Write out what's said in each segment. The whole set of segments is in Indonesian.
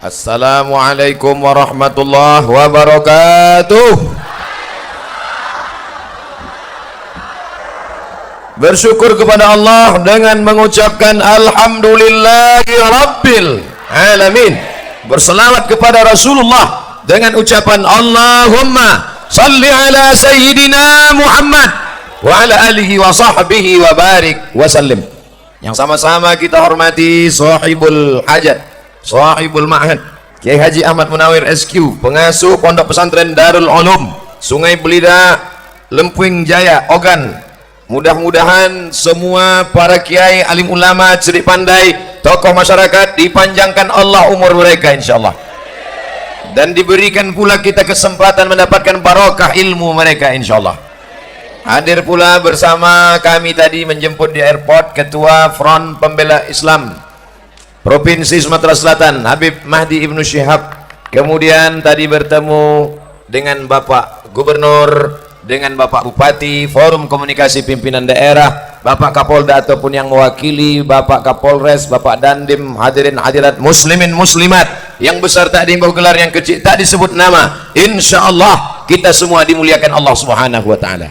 Assalamualaikum warahmatullahi wabarakatuh. Bersyukur kepada Allah dengan mengucapkan alhamdulillahi rabbil alamin. Berselawat kepada Rasulullah dengan ucapan Allahumma salli ala sayyidina Muhammad wa ala alihi wa sahbihi wa barik wa sallim. Yang sama-sama kita hormati sahibul hajat, sahibul ma'had, Kiai Haji Ahmad Munawir SQ, pengasuh Pondok Pesantren Darul Ulum Sungai Belida, Lempuying Jaya, Ogan. Mudah-mudahan semua para kiai, alim ulama, cerdik pandai, tokoh masyarakat dipanjangkan Allah umur mereka insyaallah, dan diberikan pula kita kesempatan mendapatkan barokah ilmu mereka insyaallah. Hadir pula bersama kami tadi menjemput di airport Ketua Front Pembela Islam Provinsi Sumatera Selatan Habib Mahdi Ibnu Syihab, kemudian tadi bertemu dengan Bapak Gubernur, dengan Bapak Bupati, Forum Komunikasi Pimpinan Daerah, Bapak Kapolda ataupun yang mewakili, Bapak Kapolres, Bapak Dandim, hadirin hadirat muslimin muslimat yang besar tak diimbau gelar, yang kecil tak disebut nama. Insyaallah kita semua dimuliakan Allah Subhanahu wa taala.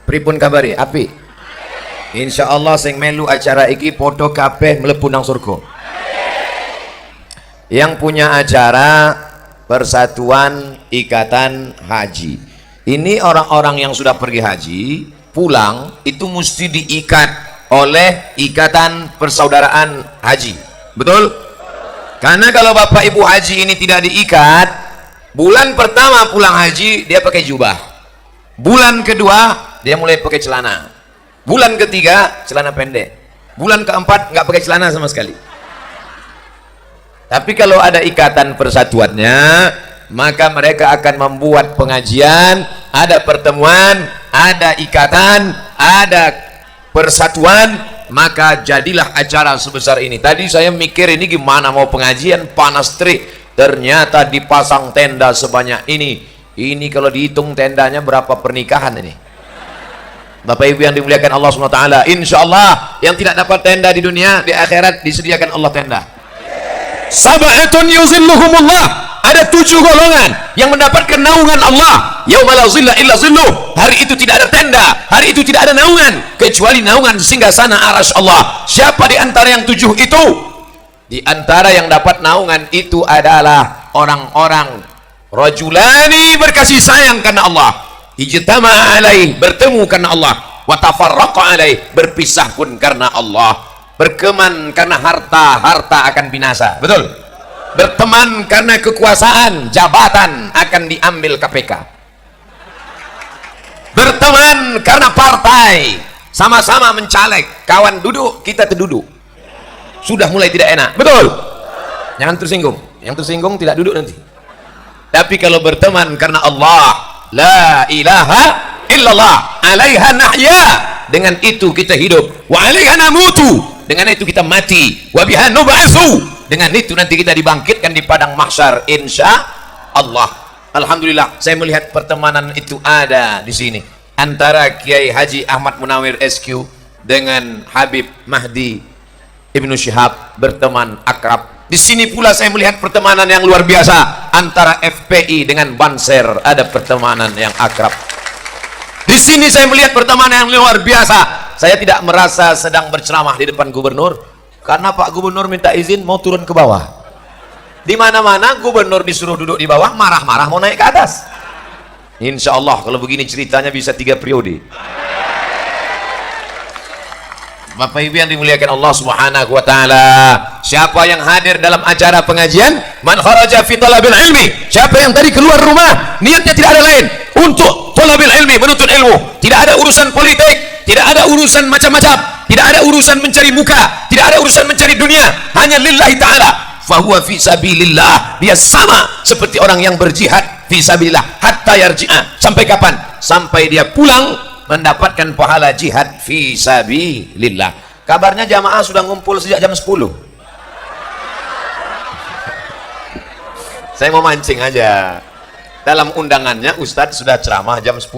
Pripun kabari? Api. Insyaallah sing melu acara iki podo kabeh mlebu nang surga. Yang punya acara Persatuan Ikatan Haji, ini orang-orang yang sudah pergi haji pulang itu mesti diikat oleh ikatan persaudaraan haji, betul? Karena kalau bapak ibu haji ini tidak diikat, bulan pertama pulang haji dia pakai jubah, bulan kedua dia mulai pakai celana, bulan ketiga celana pendek, bulan keempat nggak pakai celana sama sekali. Tapi kalau ada ikatan persatuannya, maka mereka akan membuat pengajian, ada pertemuan, ada ikatan, ada persatuan, maka jadilah acara sebesar ini. Tadi saya mikir ini gimana mau pengajian, panas terik, ternyata dipasang tenda sebanyak ini. Ini kalau dihitung tendanya berapa pernikahan ini. Bapak Ibu yang dimuliakan Allah SWT, insya Allah yang tidak dapat tenda di dunia, di akhirat disediakan Allah tenda. Sab'atun yuzilluhumullah, ada 7 golongan yang mendapatkan naungan Allah. Yauma la zilla illa zilluh, hari itu tidak ada tenda, hari itu tidak ada naungan kecuali naungan singgasana arasy Allah. Siapa di antara yang 7 itu? Di antara yang dapat naungan itu adalah orang-orang rajulani berkasih sayang karena Allah, ijtama'a alaih, bertemu karena Allah, wa tafarraqa alaih, berpisah pun karena Allah. Berteman karena harta, harta akan binasa, betul? Berteman karena kekuasaan, jabatan akan diambil KPK. Berteman karena partai, sama-sama mencaleg, kawan duduk, kita terduduk, sudah mulai tidak enak, betul? Jangan tersinggung, yang tersinggung tidak duduk nanti. Tapi kalau berteman karena Allah, la ilaha illallah, alaiha nahya, dengan itu kita hidup, wa alaiha namutu, dengan itu kita mati, wa biha nub'atsu, dengan itu nanti kita dibangkitkan di padang mahsyar insya Allah. Alhamdulillah saya melihat pertemanan itu ada di sini antara Kiai Haji Ahmad Munawir SQ dengan Habib Mahdi Ibnu Syihab, berteman akrab. Di sini pula saya melihat pertemanan yang luar biasa antara FPI dengan Banser, ada pertemanan yang akrab. Di sini saya melihat pertemanan yang luar biasa. Saya tidak merasa sedang berceramah di depan gubernur, karena Pak Gubernur minta izin mau turun ke bawah. Di mana-mana gubernur disuruh duduk di bawah, marah-marah mau naik ke atas. Insya Allah kalau begini ceritanya bisa 3 periode. Bapak Ibu yang dimuliakan Allah Subhanahu wa taala, siapa yang hadir dalam acara pengajian, man kharaja fi talabil ilmi, siapa yang tadi keluar rumah niatnya tidak ada lain untuk talabil ilmi, menuntut ilmu, tidak ada urusan politik, tidak ada urusan macam-macam, tidak ada urusan mencari muka, tidak ada urusan mencari dunia, hanya lillahi ta'ala, fahuwa fi sabilillah, dia sama seperti orang yang berjihad fi sabilillah hatta yarji'a, sampai kapan? Sampai dia pulang mendapatkan pahala jihad fi sabilillah. Kabarnya jamaah sudah ngumpul sejak jam 10. Saya mau mancing aja. Dalam undangannya Ustadz sudah ceramah jam 10.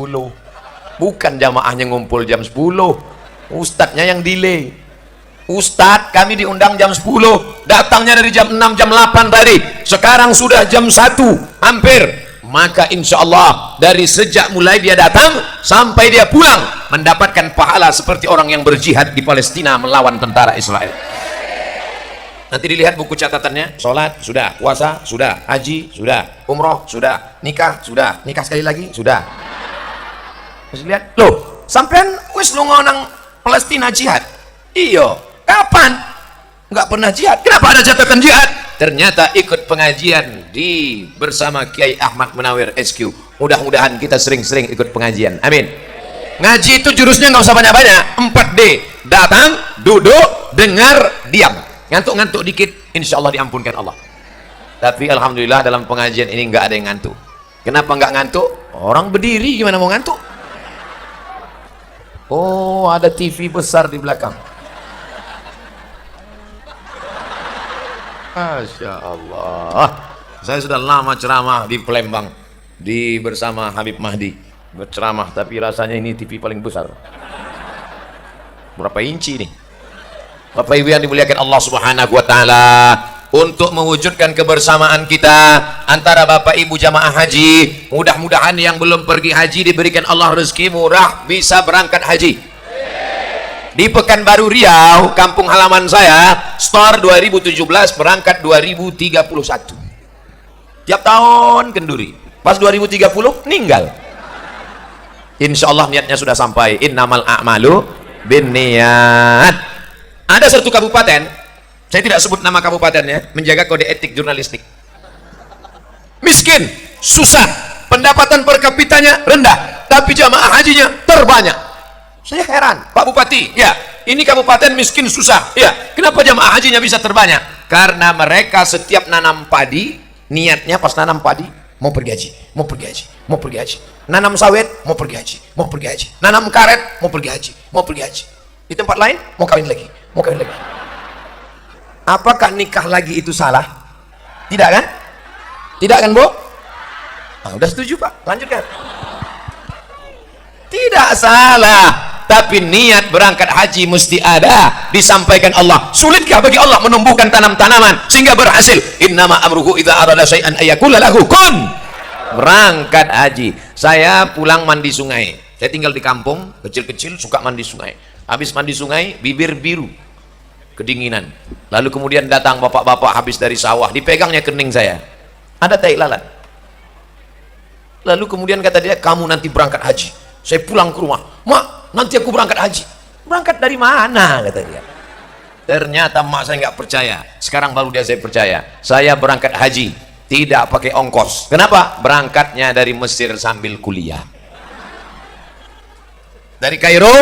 Bukan jamaahnya ngumpul jam 10. Ustadznya yang delay. Ustadz, kami diundang jam 10, datangnya dari jam 6, jam 8 tadi, sekarang sudah jam 1 hampir. Maka insya Allah dari sejak mulai dia datang sampai dia pulang mendapatkan pahala seperti orang yang berjihad di Palestina melawan tentara Israel. Nanti dilihat buku catatannya, sholat sudah, puasa sudah, haji sudah, umroh sudah, nikah sudah, nikah sekali lagi sudah. Terus lihat, loh, sampean wis lunga nang Palestina jihad? Iyo. Kapan? Nggak pernah jihad. Kenapa ada catatan jihad? Ternyata ikut pengajian di bersama Kiai Ahmad Munawir SQ. Mudah-mudahan kita sering-sering ikut pengajian. Amin. Ngaji itu jurusnya nggak usah banyak-banyak. 4D. Datang, duduk, dengar, diam. Ngantuk-ngantuk dikit, insya Allah diampunkan Allah. Tapi alhamdulillah dalam pengajian ini nggak ada yang ngantuk. Kenapa nggak ngantuk? Orang berdiri gimana mau ngantuk? Oh, ada TV besar di belakang. Masya Allah, saya sudah lama ceramah di Palembang bersama Habib Mahdi berceramah, tapi rasanya ini TV paling besar. Berapa inci nih? Bapak Ibu yang dimuliakan Allah Subhanahu wa Ta'ala, untuk mewujudkan kebersamaan kita antara Bapak Ibu jamaah haji, mudah-mudahan yang belum pergi haji diberikan Allah rezeki murah bisa berangkat haji. Di Pekanbaru Riau, kampung halaman saya, store 2017 berangkat 2031. Tiap tahun kenduri. Pas 2030 meninggal. Insya Allah niatnya sudah sampai. Innamal a'malu binniyat. Ada satu kabupaten, saya tidak sebut nama kabupatennya, menjaga kode etik jurnalistik. Miskin, susah, pendapatan per kapitanya rendah, tapi jamaah hajinya terbanyak. Saya heran, Pak Bupati, ya, ini kabupaten miskin susah, ya, kenapa jamaah hajinya bisa terbanyak? Karena mereka setiap nanam padi, niatnya pas nanam padi, mau pergi haji, mau pergi haji, mau pergi haji. Nanam sawit, mau pergi haji, mau pergi haji. Nanam karet, mau pergi haji, mau pergi haji. Di tempat lain, mau kawin lagi, mau kawin lagi. Apakah nikah lagi itu salah? Tidak kan? Tidak kan, Bu? Nah, udah setuju, Pak, lanjutkan. Tidak salah, tapi niat berangkat haji mesti ada, disampaikan Allah. Sulitkah bagi Allah menumbuhkan tanam-tanaman sehingga berhasil? Innama amruhu idza arada syai'an ayyakula lahu kun. Berangkat haji. Saya pulang mandi sungai. Saya tinggal di kampung, kecil-kecil suka mandi sungai. Habis mandi sungai, bibir biru, kedinginan. Lalu kemudian datang bapak-bapak habis dari sawah, dipegangnya kening saya. Ada tai lalat. Lalu kemudian kata dia, kamu nanti berangkat haji. Saya pulang ke rumah, mak, nanti aku berangkat haji. Berangkat dari mana, kata dia. Ternyata mak saya nggak percaya. Sekarang baru dia saya percaya. Saya berangkat haji tidak pakai ongkos. Kenapa? Berangkatnya dari Mesir sambil kuliah. Dari Kairo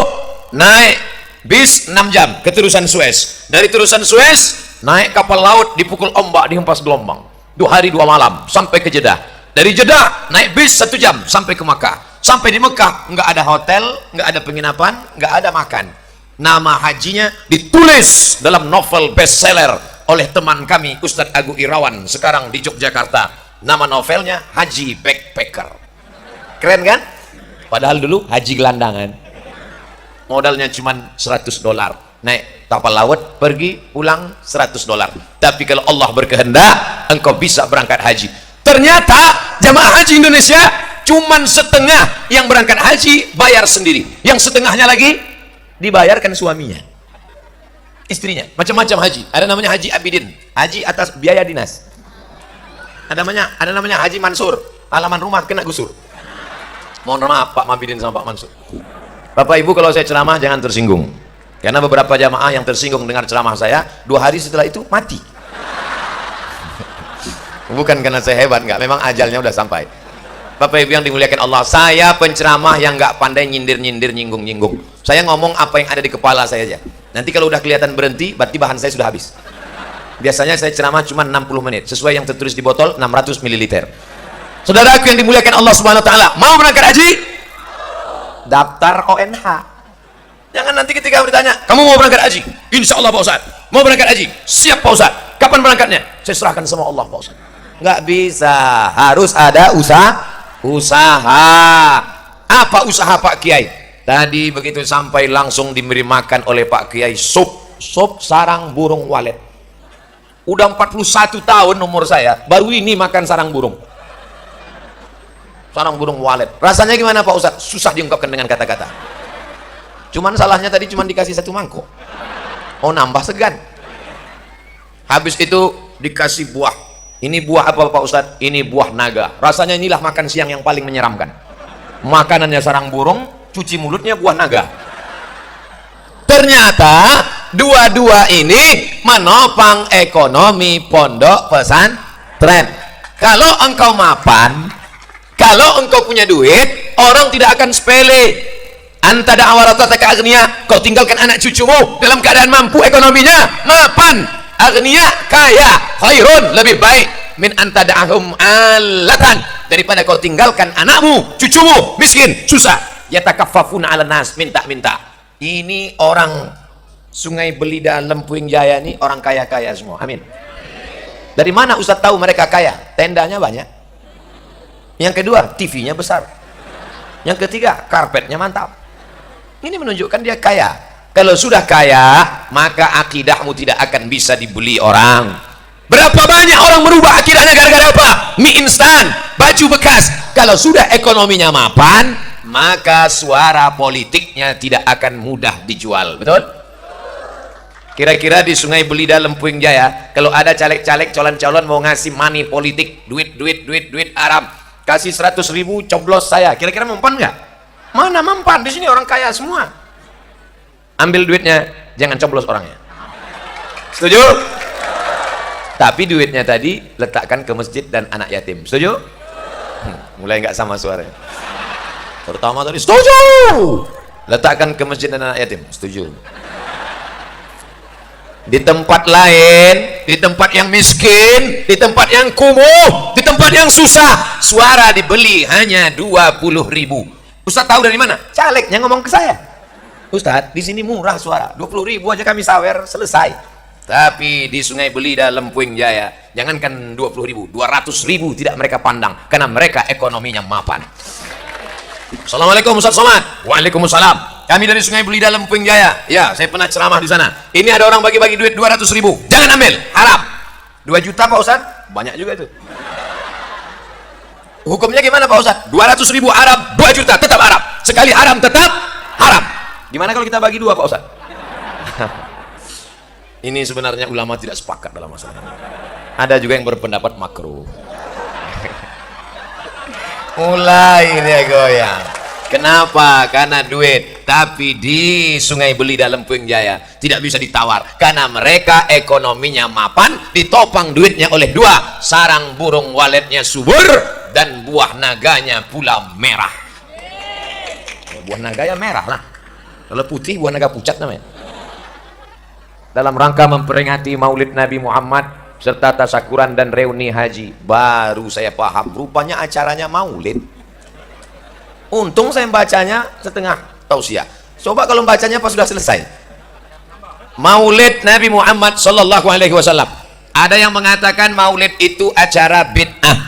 naik bis 6 jam ke Terusan Suez. Dari Terusan Suez naik kapal laut, dipukul ombak, dihempas gelombang. 2 hari 2 malam sampai ke Jeddah. Dari Jeddah naik bis 1 jam sampai ke Makkah. Sampai di Mekah nggak ada hotel, nggak ada penginapan, nggak ada makan. Nama hajinya ditulis dalam novel bestseller oleh teman kami Ustadz Agu Irawan, sekarang di Yogyakarta. Nama novelnya Haji Backpacker. Keren kan? Padahal dulu haji gelandangan. Modalnya cuma $100. Naik kapal laut, pergi pulang $100. Tapi kalau Allah berkehendak, engkau bisa berangkat haji. Ternyata jamaah haji Indonesia cuman setengah yang berangkat haji bayar sendiri, yang setengahnya lagi dibayarkan suaminya, istrinya. Macam-macam haji. Ada namanya Haji Abidin, haji atas biaya dinas. Ada namanya Haji Mansur, halaman rumah kena gusur. Mohon maaf Pak Mabidin sama Pak Mansur. Bapak Ibu, kalau saya ceramah jangan tersinggung, karena beberapa jamaah yang tersinggung dengar ceramah saya 2 hari setelah itu mati. Bukan karena saya hebat, enggak, memang ajalnya udah sampai. Bapak Ibu yang dimuliakan Allah, saya penceramah yang nggak pandai nyindir-nyindir, nyinggung-nyinggung. Saya ngomong apa yang ada di kepala saya aja. Nanti kalau udah kelihatan berhenti, berarti bahan saya sudah habis. Biasanya saya ceramah cuma 60 menit, sesuai yang tertulis di botol 600 ml. Saudaraku yang dimuliakan Allah Subhanahu wa Ta'ala, mau berangkat haji? Daftar ONH. Jangan nanti ketika bertanya, kamu mau berangkat haji? Insya Allah Pak Ustadz. Mau berangkat haji? Siap Pak Ustadz. Kapan berangkatnya? Saya serahkan sama Allah Pak Ustadz. Nggak bisa, harus ada usaha. Apa usaha Pak Kiai? Tadi begitu sampai langsung diberi makan oleh Pak Kiai sup sop sarang burung walet. Udah 41 tahun umur saya, baru ini makan sarang burung. Sarang burung walet. Rasanya gimana Pak Ustadz? Susah diungkapkan dengan kata-kata. Cuman salahnya tadi cuman dikasih 1 mangkok. Oh, nambah segan. Habis itu dikasih buah. Ini buah apa Pak Ustadz? Ini buah naga. Rasanya inilah makan siang yang paling menyeramkan. Makanannya sarang burung, cuci mulutnya buah naga. Ternyata dua-dua ini menopang ekonomi pondok pesantren. Kalau engkau mapan, kalau engkau punya duit, orang tidak akan sepele. Anta da'awarataka agniya, kau tinggalkan anak cucumu dalam keadaan mampu ekonominya, mapan, agniya, kaya, khairun, lebih baik min anta da'ahum alatan, daripada kau tinggalkan anakmu, cucumu miskin, susah, yatakaffafuna 'alan nas, minta-minta. Ini orang Sungai Belida, Lempuing Jaya ini orang kaya-kaya semua. Amin. Dari mana Ustaz tahu mereka kaya? Tendanya banyak. Yang kedua, TV-nya besar. Yang ketiga, karpetnya mantap. Ini menunjukkan dia kaya. Kalau sudah kaya, maka akidahmu tidak akan bisa dibeli orang. Berapa banyak orang merubah akidahnya gara-gara apa? Mie instan, baju bekas. Kalau sudah ekonominya mapan, maka suara politiknya tidak akan mudah dijual. Betul? Kira-kira di Sungai Belida, Lempuing Jaya, kalau ada caleg-caleg, calon-calon mau ngasih money politik, duit Arab, kasih 100.000 coblos saya, kira-kira mempan nggak? Mana mempan? Di sini orang kaya semua. Ambil duitnya, jangan coblos orangnya. Setuju? Tapi duitnya tadi letakkan ke masjid dan anak yatim. Setuju? Mulai nggak sama suaranya. Terutama tadi, setuju. Letakkan ke masjid dan anak yatim. Setuju. Di tempat lain, di tempat yang miskin, di tempat yang kumuh, di tempat yang susah, suara dibeli hanya 20.000. Ustaz tahu dari mana? Calegnya ngomong ke saya. Ustaz, di sini murah suara, 20.000 aja kami sawer, selesai. Tapi di Sungai Belida, Lempuing Jaya, jangankan 20.000, 200.000 tidak mereka pandang, karena mereka ekonominya mapan. Assalamualaikum Ustaz Somad. Waalaikumsalam. Kami dari Sungai Belida, Lempuing Jaya. Ya, saya pernah ceramah di sana. Ini ada orang bagi-bagi duit 200.000. Jangan ambil, haram. 2 juta Pak Ustaz? Banyak juga itu. Hukumnya gimana Pak Ustaz? 200.000 haram, 2 juta tetap haram. Sekali haram tetap haram. Gimana kalau kita bagi 2 Pak Ustaz? Ini sebenarnya ulama tidak sepakat dalam masalah ini. Ada juga yang berpendapat makruh. Mulai dia goyang. Kenapa? Karena duit. Tapi di Sungai Belida, Lempuing Jaya tidak bisa ditawar, karena mereka ekonominya mapan, ditopang duitnya oleh 2, sarang burung waletnya subur dan buah naganya pula merah. Buah naga ya merah lah. Kalau putih buah naga pucat namanya. Dalam rangka memperingati Maulid Nabi Muhammad serta tasakuran dan reuni haji, baru saya paham rupanya acaranya maulid. Untung saya bacanya setengah tausiah. Coba kalau bacanya pas sudah selesai. Maulid Nabi Muhammad sallallahu alaihi wasallam. Ada yang mengatakan maulid itu acara bid'ah.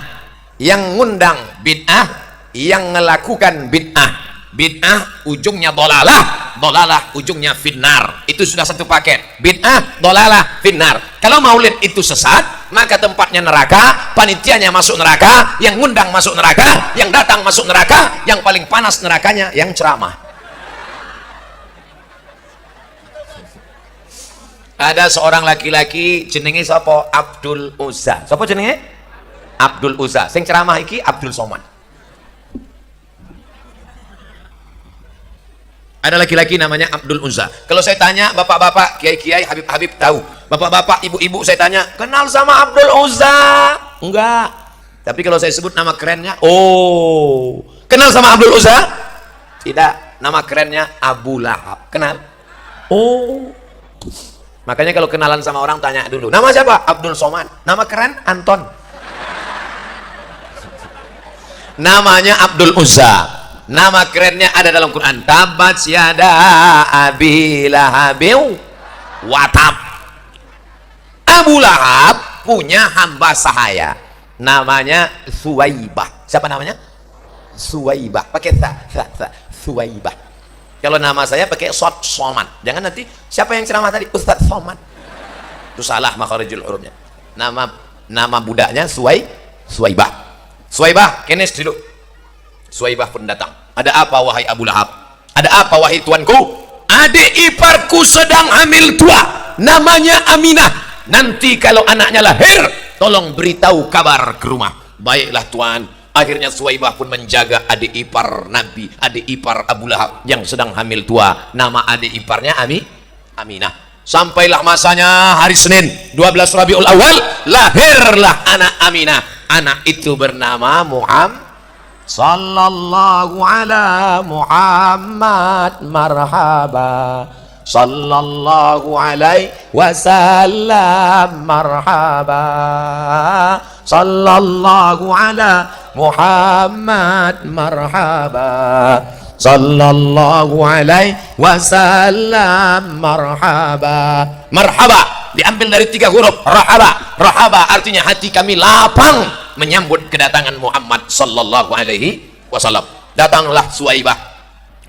Yang ngundang bid'ah, yang melakukan bid'ah. Bid'ah ujungnya dolalah, dolalah ujungnya finnar. Itu sudah satu paket. Bid'ah, dolalah, finnar. Kalau maulid itu sesat, maka tempatnya neraka, panitianya masuk neraka, yang ngundang masuk neraka, yang datang masuk neraka, yang paling panas nerakanya yang ceramah. Ada seorang laki-laki jenenge sapa? Abdul Uzza. Sapa jenenge? Abdul Uzza. Sing ceramah iki Abdul Somad. Ada laki-laki namanya Abdul Uzza. Kalau saya tanya bapak-bapak, kiai-kiai, habib-habib tahu. Bapak-bapak, ibu-ibu saya tanya, kenal sama Abdul Uzza? Enggak. Tapi kalau saya sebut nama kerennya, oh, kenal sama Abdul Uzza? Tidak. Nama kerennya Abu Lahab. Kenal? Oh. Makanya kalau kenalan sama orang tanya dulu, nama siapa? Abdul Somad. Nama keren Anton. Namanya Abdul Uzza. Nama kerennya ada dalam Quran. Tabat yada abi lahabiu watab. Abu Lahab punya hamba sahaya namanya Suwaibah. Siapa namanya? Suwaibah. Pakai ta. Suwaibah. Kalau nama saya pakai Sod Somad. Jangan nanti siapa yang ceramah tadi? Ustadz Somad. Itu salah makharijul hurufnya. Nama budaknya Suwaibah. Suwaibah, kenes dulu. Suwaibah pun datang. Ada apa wahai Abu Lahab? Ada apa wahai tuanku? Adik iparku sedang hamil tua. Namanya Aminah. Nanti kalau anaknya lahir, tolong beritahu kabar ke rumah. Baiklah tuan. Akhirnya Suwaibah pun menjaga adik ipar Nabi, adik ipar Abu Lahab yang sedang hamil tua. Nama adik iparnya Aminah. Sampailah masanya hari Senin 12 Rabiul Awal, lahirlah anak Aminah. Anak itu bernama Muhammad. Sallallahu ala Muhammad marhaba. Sallallahu alaihi wasallam marhaba. Sallallahu ala Muhammad marhaba. Sallallahu alaihi wasallam marhaba. Marhaba diambil dari 3 huruf rahaba. Rahaba artinya hati kami lapang menyambut kedatangan Muhammad sallallahu alaihi wasallam. Datanglah Suwaibah.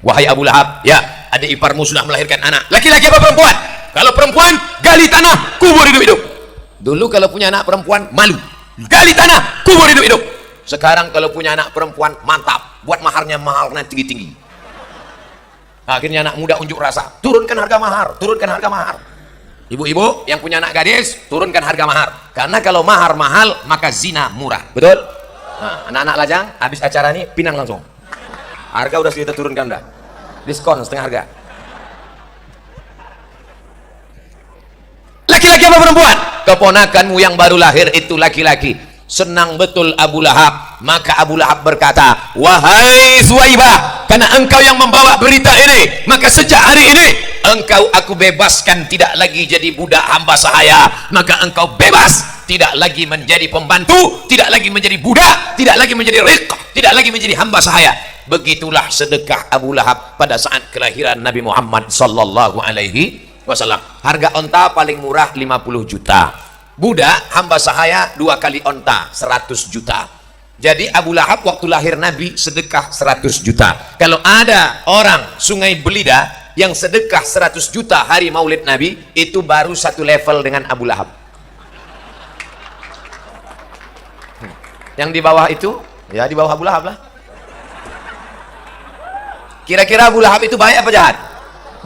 Wahai Abu Lahab, ya, adik iparmu sudah melahirkan anak. Laki-laki apa perempuan? Kalau perempuan, gali tanah, kubur hidup-hidup. Dulu kalau punya anak perempuan, malu. Gali tanah, kubur hidup-hidup. Sekarang kalau punya anak perempuan, mantap. Buat maharnya maharnya tinggi-tinggi. Akhirnya anak muda unjuk rasa. Turunkan harga mahar, turunkan harga mahar. Ibu-ibu yang punya anak gadis, turunkan harga mahar. Karena kalau mahar mahal, maka zina murah. Betul? Nah, anak-anak lajang, habis acara ini, pinang langsung. Harga udah kita turunkan dah. Diskon setengah harga. Laki-laki apa perempuan? Keponakanmu yang baru lahir itu laki-laki. Senang betul Abu Lahab. Maka Abu Lahab berkata, wahai Suwaibah, karena engkau yang membawa berita ini, maka sejak hari ini engkau aku bebaskan, tidak lagi jadi budak hamba sahaya. Maka engkau bebas, tidak lagi menjadi pembantu, tidak lagi menjadi budak, tidak lagi menjadi riq, tidak lagi menjadi hamba sahaya. Begitulah sedekah Abu Lahab pada saat kelahiran Nabi Muhammad sallallahu alaihi wasallam. Harga onta paling murah 50 juta. Budak hamba sahaya 2 kali onta 100 juta. Jadi Abu Lahab waktu lahir Nabi sedekah 100 juta. Kalau ada orang Sungai Belida yang sedekah 100 juta hari Maulid Nabi, itu baru satu level dengan Abu Lahab. Yang di bawah itu, ya di bawah Abu Lahab lah. Kira-kira Abu Lahab itu baik apa jahat?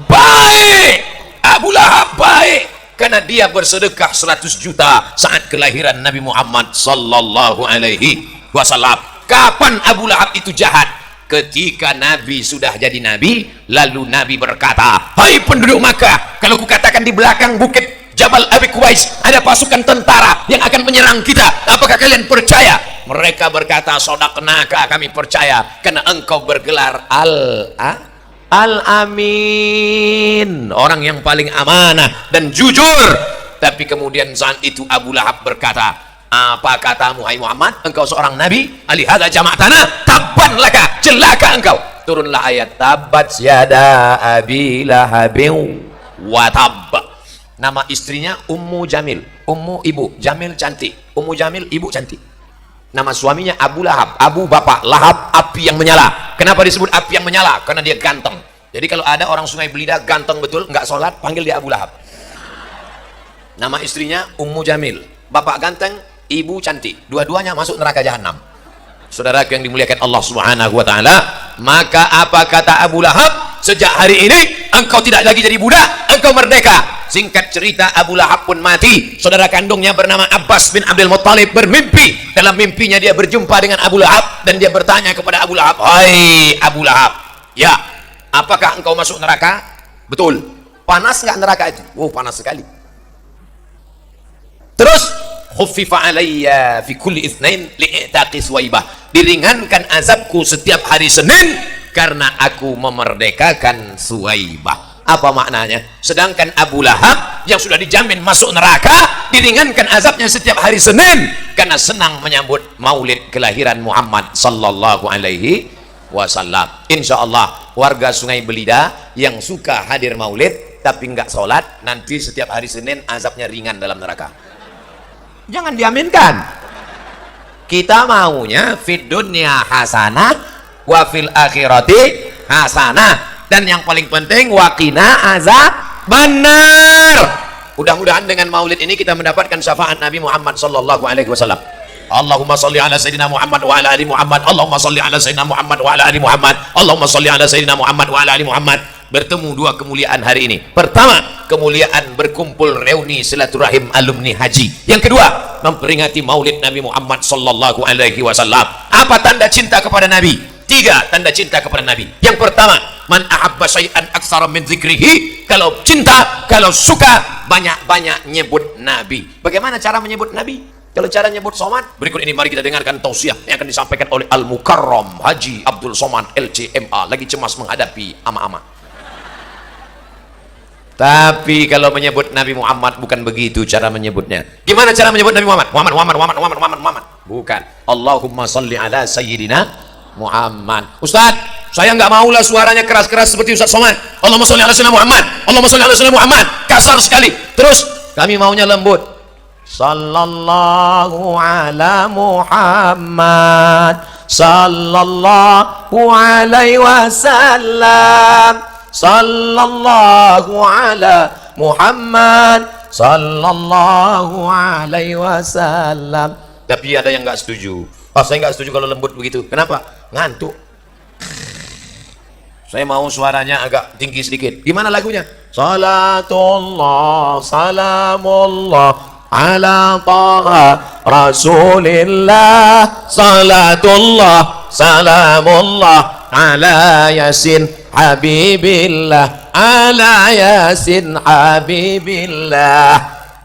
Baik. Abu Lahab baik karena dia bersedekah 100 juta saat kelahiran Nabi Muhammad sallallahu alaihi wasallam. Kapan Abu Lahab itu jahat? Ketika Nabi sudah jadi Nabi, lalu Nabi berkata, hai penduduk Makkah, kalau kukatakan di belakang bukit Jabal Abi Qubais ada pasukan tentara yang akan menyerang kita, apakah kalian percaya? Mereka berkata, sodaqnaka, kami percaya, karena engkau bergelar Al-Amin, orang yang paling amanah dan jujur. Tapi kemudian saat itu Abu Lahab berkata, apa katamu hai Muhammad, engkau seorang nabi, alihada jama'atana, tabban laka, celaka engkau. Turunlah ayat tabat yada abi lahabin wa tab. Nama istrinya Ummu Jamil, Ummu ibu, Jamil cantik, Ummu Jamil ibu cantik. Nama suaminya Abu Lahab, Abu bapak, Lahab api yang menyala. Kenapa disebut api yang menyala? Karena dia ganteng. Jadi kalau ada orang Sungai Belida ganteng betul, nggak sholat, panggil dia Abu Lahab. Nama istrinya Ummu Jamil, bapak ganteng, ibu cantik. Dua-duanya masuk neraka jahanam. Saudara yang dimuliakan Allah Subhanahu wa taala, maka apa kata Abu Lahab? Sejak hari ini engkau tidak lagi jadi budak, engkau merdeka. Singkat cerita, Abu Lahab pun mati. Saudara kandungnya bernama Abbas bin Abdul Muttalib bermimpi. Dalam mimpinya dia berjumpa dengan Abu Lahab dan dia bertanya kepada Abu Lahab, hai Abu Lahab, ya, apakah engkau masuk neraka? Betul. Panas nggak neraka itu? Oh, panas sekali. Terus khuffifa alayya fi kulli itsnain li'taqi Suwaibah, diringankan azabku setiap hari Senin karena aku memerdekakan Suwaibah. Apa maknanya? Sedangkan Abu Lahab yang sudah dijamin masuk neraka diringankan azabnya setiap hari Senin karena senang menyambut maulid kelahiran Muhammad sallallahu alaihi wasallam. Insyaallah warga Sungai Belida yang suka hadir maulid tapi nggak sholat, nanti setiap hari Senin azabnya ringan dalam neraka. Jangan diaminkan. Kita maunya fid dunya hasanah wa fil akhirati hasanah. dan yang paling penting waqina azab benar. Mudah-mudahan dengan maulid ini kita mendapatkan syafaat Nabi Muhammad sallallahu alaihi wasallam. Allahumma salli ala sayyidina Muhammad wa ala ali Muhammad. Allahumma salli ala sayyidina Muhammad wa ala ali Muhammad. Allahumma salli ala sayyidina Muhammad wa ala ali Muhammad. Bertemu dua kemuliaan hari ini. Pertama, kemuliaan berkumpul reuni silaturahim alumni haji. Yang kedua, memperingati maulid Nabi Muhammad sallallahu alaihi wasallam. Apa tanda cinta kepada Nabi? 3 tanda cinta kepada Nabi. Yang pertama, man ahabba syai'an aktsara min dzikrihi. Kalau cinta, kalau suka, banyak-banyak nyebut Nabi. Bagaimana cara menyebut Nabi? Kalau cara nyebut Somad, berikut ini mari kita dengarkan tausiah yang akan disampaikan oleh Al-Mukarram Haji Abdul Somad LCMA, lagi cemas menghadapi ama-ama. Tapi kalau menyebut Nabi Muhammad bukan begitu cara menyebutnya. Gimana cara menyebut Nabi Muhammad? Muhammad. Bukan. Allahumma salli ala sayyidina Muhammad. Ustaz, saya nggak maulah suaranya keras-keras seperti Ustaz Somad. Allahumma sholli ala sayyidina Muhammad. Allahumma sholli ala sayyidina Muhammad. Kasar sekali. Terus kami maunya lembut. Sallallahu ala Muhammad. Sallallahu alaihi wasallam. Sallallahu ala Muhammad. Sallallahu alaihi wasallam. Tapi ada yang nggak setuju. Oh, saya nggak setuju kalau lembut begitu. Kenapa? Ngantuk. Saya mau suaranya agak tinggi sedikit. Gimana lagunya? Salatullah, salamullah ala taha rasulillah. Salatullah, salamullah ala yasin habibillah. Ala yasin habibillah.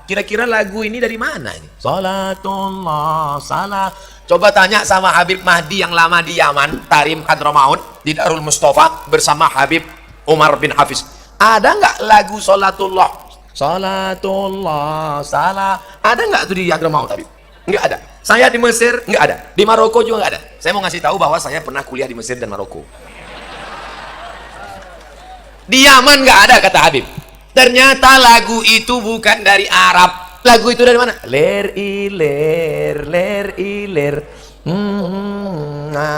Kira-kira lagu ini dari mana ini? Salatullah, salam. Coba tanya sama Habib Mahdi yang lama di Yaman, Tarim Hadramaut, di Darul Mustafa bersama Habib Umar bin Hafiz. Ada nggak lagu Salatullah? Salatullah, salam. Ada nggak tuh di Hadramaut, Habib? Nggak ada. Saya di Mesir nggak ada. Di Maroko juga nggak ada. Saya mau ngasih tahu bahwa saya pernah kuliah di Mesir dan Maroko. Di Yaman nggak ada kata Habib. Ternyata lagu itu bukan dari Arab. Lagu itu dari mana? Ler iler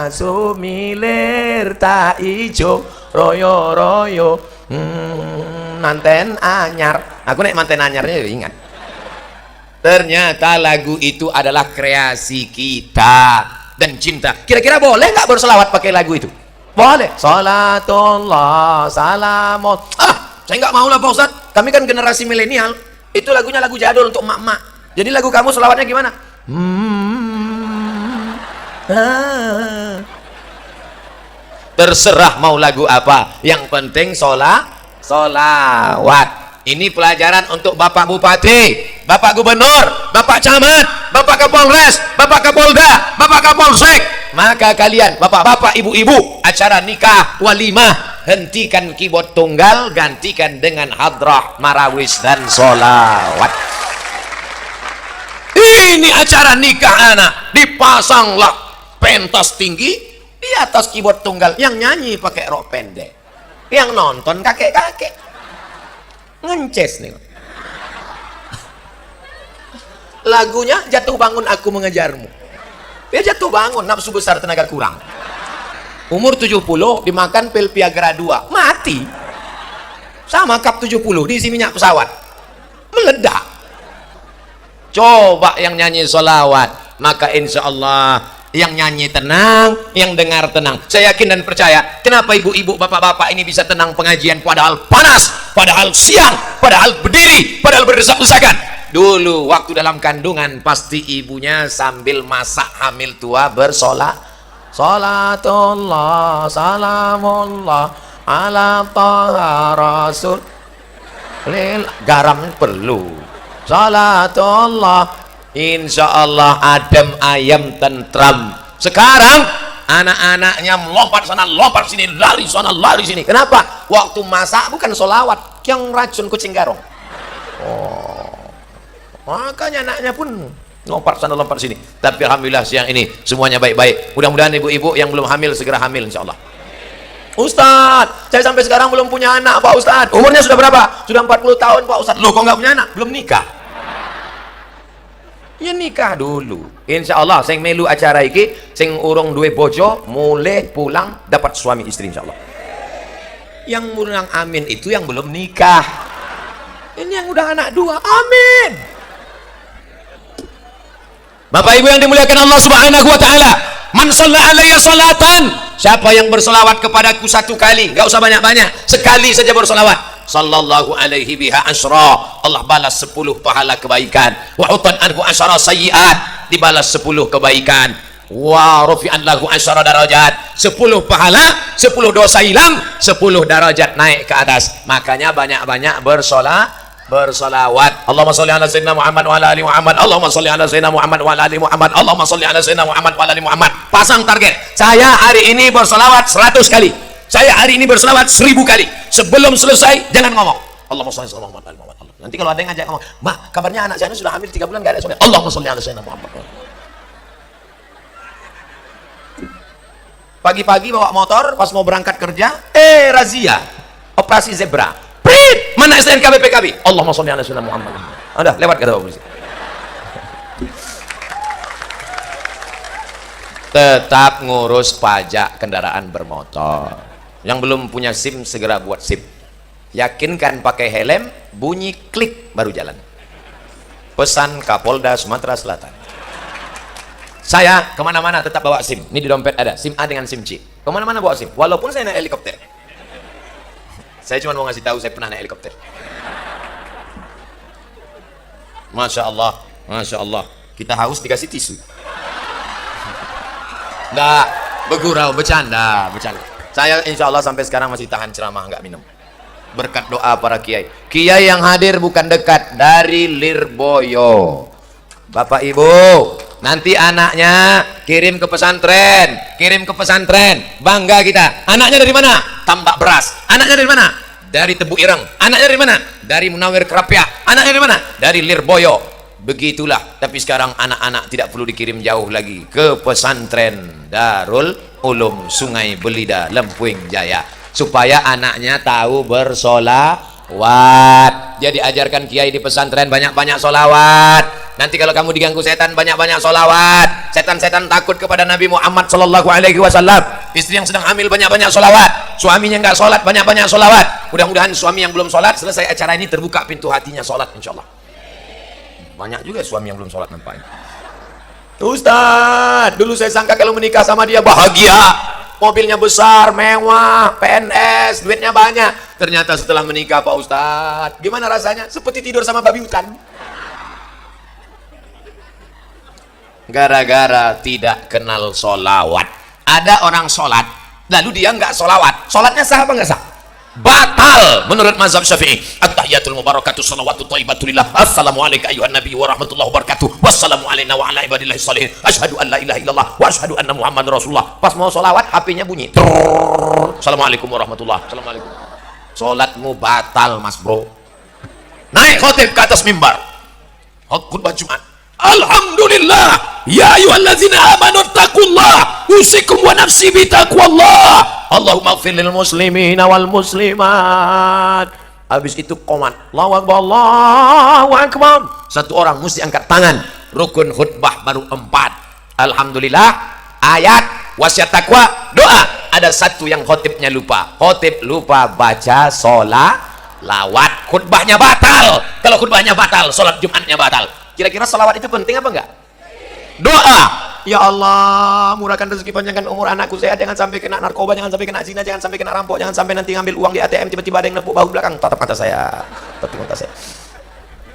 asumiler tak ijo royo manten anyar. Aku nek manten anyarnya ingat. Ternyata lagu itu adalah kreasi kita dan cinta. Kira-kira boleh nggak berselawat pakai lagu itu? Boleh. Salatullah salamun. Saya nggak mau lah Pak Ustadz. Kami kan generasi milenial. Itu lagunya lagu jadul untuk emak-emak. Jadi lagu kamu selawatnya gimana? Terserah mau lagu apa. Yang penting solawat. Ini pelajaran untuk Bapak Bupati, Bapak Gubernur, Bapak Camat, Bapak Kapolres, Bapak Kapolda, Bapak Kapolsek. Maka kalian, bapak-bapak, ibu-ibu, acara nikah, walimah, hentikan keyboard tunggal, gantikan dengan hadrah, marawis dan solawat. Ini acara nikah anak, dipasanglah pentas tinggi di atas keyboard tunggal. Yang nyanyi pakai rok pendek, yang nonton kakek-kakek ngences nih. Lagunya jatuh bangun aku mengejarmu. Dia jatuh bangun, nafsu besar tenaga kurang. Umur 70 dimakan pil Viagra 2, mati. Sama kap 70 diisi minyak pesawat, meledak. Coba yang nyanyi solawat, maka insya Allah yang nyanyi tenang, yang dengar tenang. Saya yakin dan percaya. Kenapa ibu-ibu, bapak-bapak ini bisa tenang pengajian padahal panas, padahal siang, padahal berdiri, padahal berdesak-desakan. Dulu waktu dalam kandungan pasti ibunya sambil masak hamil tua bersolat. Salatullah salamullah ala taha rasul. Garam perlu. Salatullah, insya Allah adem ayam tentram. Sekarang anak-anaknya melompat sana lompat sini, lari sana lari sini. Kenapa? Waktu masak bukan solawat, yang racun kucing garong. Makanya anaknya pun lompat sana lompat sini. Tapi alhamdulillah siang ini semuanya baik-baik. Mudah-mudahan ibu-ibu yang belum hamil segera hamil insya Allah. Ustadz, saya sampai sekarang belum punya anak Pak Ustadz. Umurnya sudah berapa? Sudah 40 tahun Pak Ustadz. Loh kok nggak punya anak? Belum nikah. Ya nikah dulu. Insya Allah sing melu acara iki, sing urung duwe bojo mulai pulang dapat suami istri insya Allah. Yang bilang amin itu yang belum nikah. Ini yang udah anak 2, amin. Bapak Ibu yang dimuliakan Allah Subhanahu wa taala, man shalla alayya salatan, siapa yang berselawat kepadaku 1 kali, enggak usah banyak-banyak, sekali saja berselawat, sallallahu alaihi biha asyra, Allah balas 10 pahala kebaikan, wa hutan anhu asyara sayyiat, dibalas 10 kebaikan, wa rufi'an lahu asyara darajat, 10 pahala, 10 dosa hilang, 10 darajat naik ke atas. Makanya banyak-banyak bersolawat. Allahumma sholli ala sayyidina Muhammad wa ala ali Muhammad, Allahumma sholli ala sayyidina Muhammad wa ala ali Muhammad, Allahumma sholli ala sayyidina Muhammad wa ala ali Muhammad. Pasang target, saya hari ini bersolawat 100 kali, saya hari ini bersolawat 1000 kali. Sebelum selesai jangan ngomong Allahumma sholli ala Muhammad wa ala ali Muhammad. Nanti kalau ada yang ngajak ngomong, "Ma, kabarnya anak saya sudah hamil 3 bulan enggak ada suami." Allahumma sholli ala sayyidina Muhammad. Pagi-pagi bawa motor pas mau berangkat kerja, razia, operasi zebra. Prit, mana STNK BPKB? Allahumma sholli ala sayyidina Muhammad. Udah lewat kata polisi. Tetap ngurus pajak kendaraan bermotor. Yang belum punya SIM segera buat SIM. Yakinkan pakai helm, bunyi klik baru jalan. Pesan Kapolda Sumatera Selatan. Saya kemana-mana tetap bawa SIM. Ini di dompet ada SIM A dengan SIM C. Kemana-mana bawa SIM, walaupun saya naik helikopter. Saya cuma mau ngasih tahu saya pernah naik helikopter. Masya Allah, Masya Allah. Kita haus dikasih tisu. Nggak, bergurau, bercanda. Saya insya Allah sampai sekarang masih tahan ceramah, nggak minum. Berkat doa para kiai. Kiai yang hadir bukan dekat, dari Lirboyo. Bapak Ibu, nanti anaknya kirim ke pesantren, bangga kita. Anaknya dari mana? Tambak Beras. Anaknya dari mana? Dari Tebu Ireng. Anaknya dari mana? Dari Munawir Kerapia. Anaknya dari mana? Dari Lirboyo. Begitulah. Tapi sekarang anak-anak tidak perlu dikirim jauh lagi ke pesantren Darul Ulum Sungai Belida, Lempuing Jaya, supaya anaknya tahu bersolawat. Jadi ajarkan kiai di pesantren banyak-banyak solawat. Nanti kalau kamu diganggu setan, banyak-banyak solawat. Setan-setan takut kepada Nabi Muhammad Sallallahu Alaihi Wasallam. Istri yang sedang hamil banyak-banyak solawat. Suaminya nggak sholat, banyak-banyak solawat. Mudah-mudahan suami yang belum sholat, selesai acara ini terbuka pintu hatinya sholat, insya Allah. Banyak juga suami yang belum sholat nampaknya. Ustaz, dulu saya sangka kalau menikah sama dia bahagia, mobilnya besar, mewah, PNS, duitnya banyak. Ternyata setelah menikah Pak Ustaz, gimana rasanya? Seperti tidur sama babi hutan. Gara-gara tidak kenal solawat. Ada orang sholat, lalu dia nggak solawat. Sholatnya sah apa nggak sah? Batal menurut mazhab Syafi'i. At-tahiyatul mubarakatuh shalawatu thayyibatulillah. Assalamualaikum ayuhan nabi wa rahmatullahi wabarakatuh. Wassalamu alaina wa ala ibadillahi sholihin. Asyhadu an la ilaha illallah wa asyhadu anna Muhammadar Rasulullah. Pas mau solawat, HP-nya bunyi. Assalamualaikum warahmatullahi. Assalamualaikum. Sholatmu batal, Mas Bro. Naik khotib ke atas mimbar. Khutbah Jumat. Alhamdulillah. Ya ayyuhallazina amanu taqullah usikum wa nafsi bitaqwallah. Allahumma ighfir lil muslimina wal muslimat. Habis itu qomat. Allahu akbar, Allahu akbar. Satu orang mesti angkat tangan. Rukun khutbah baru 4. Alhamdulillah, ayat, wasiat takwa, doa. Ada satu yang khotibnya lupa. Khotib lupa baca lawat. Khutbahnya batal. Kalau khutbahnya batal, sholat Jumatnya batal. Kira-kira salawat itu penting apa enggak? Doa, ya Allah murahkan rezeki, panjangkan umur anakku sehat, jangan sampai kena narkoba, jangan sampai kena zina, jangan sampai kena rampok, jangan sampai nanti ngambil uang di ATM tiba-tiba ada yang nepuk bahu belakang, tatap mata saya.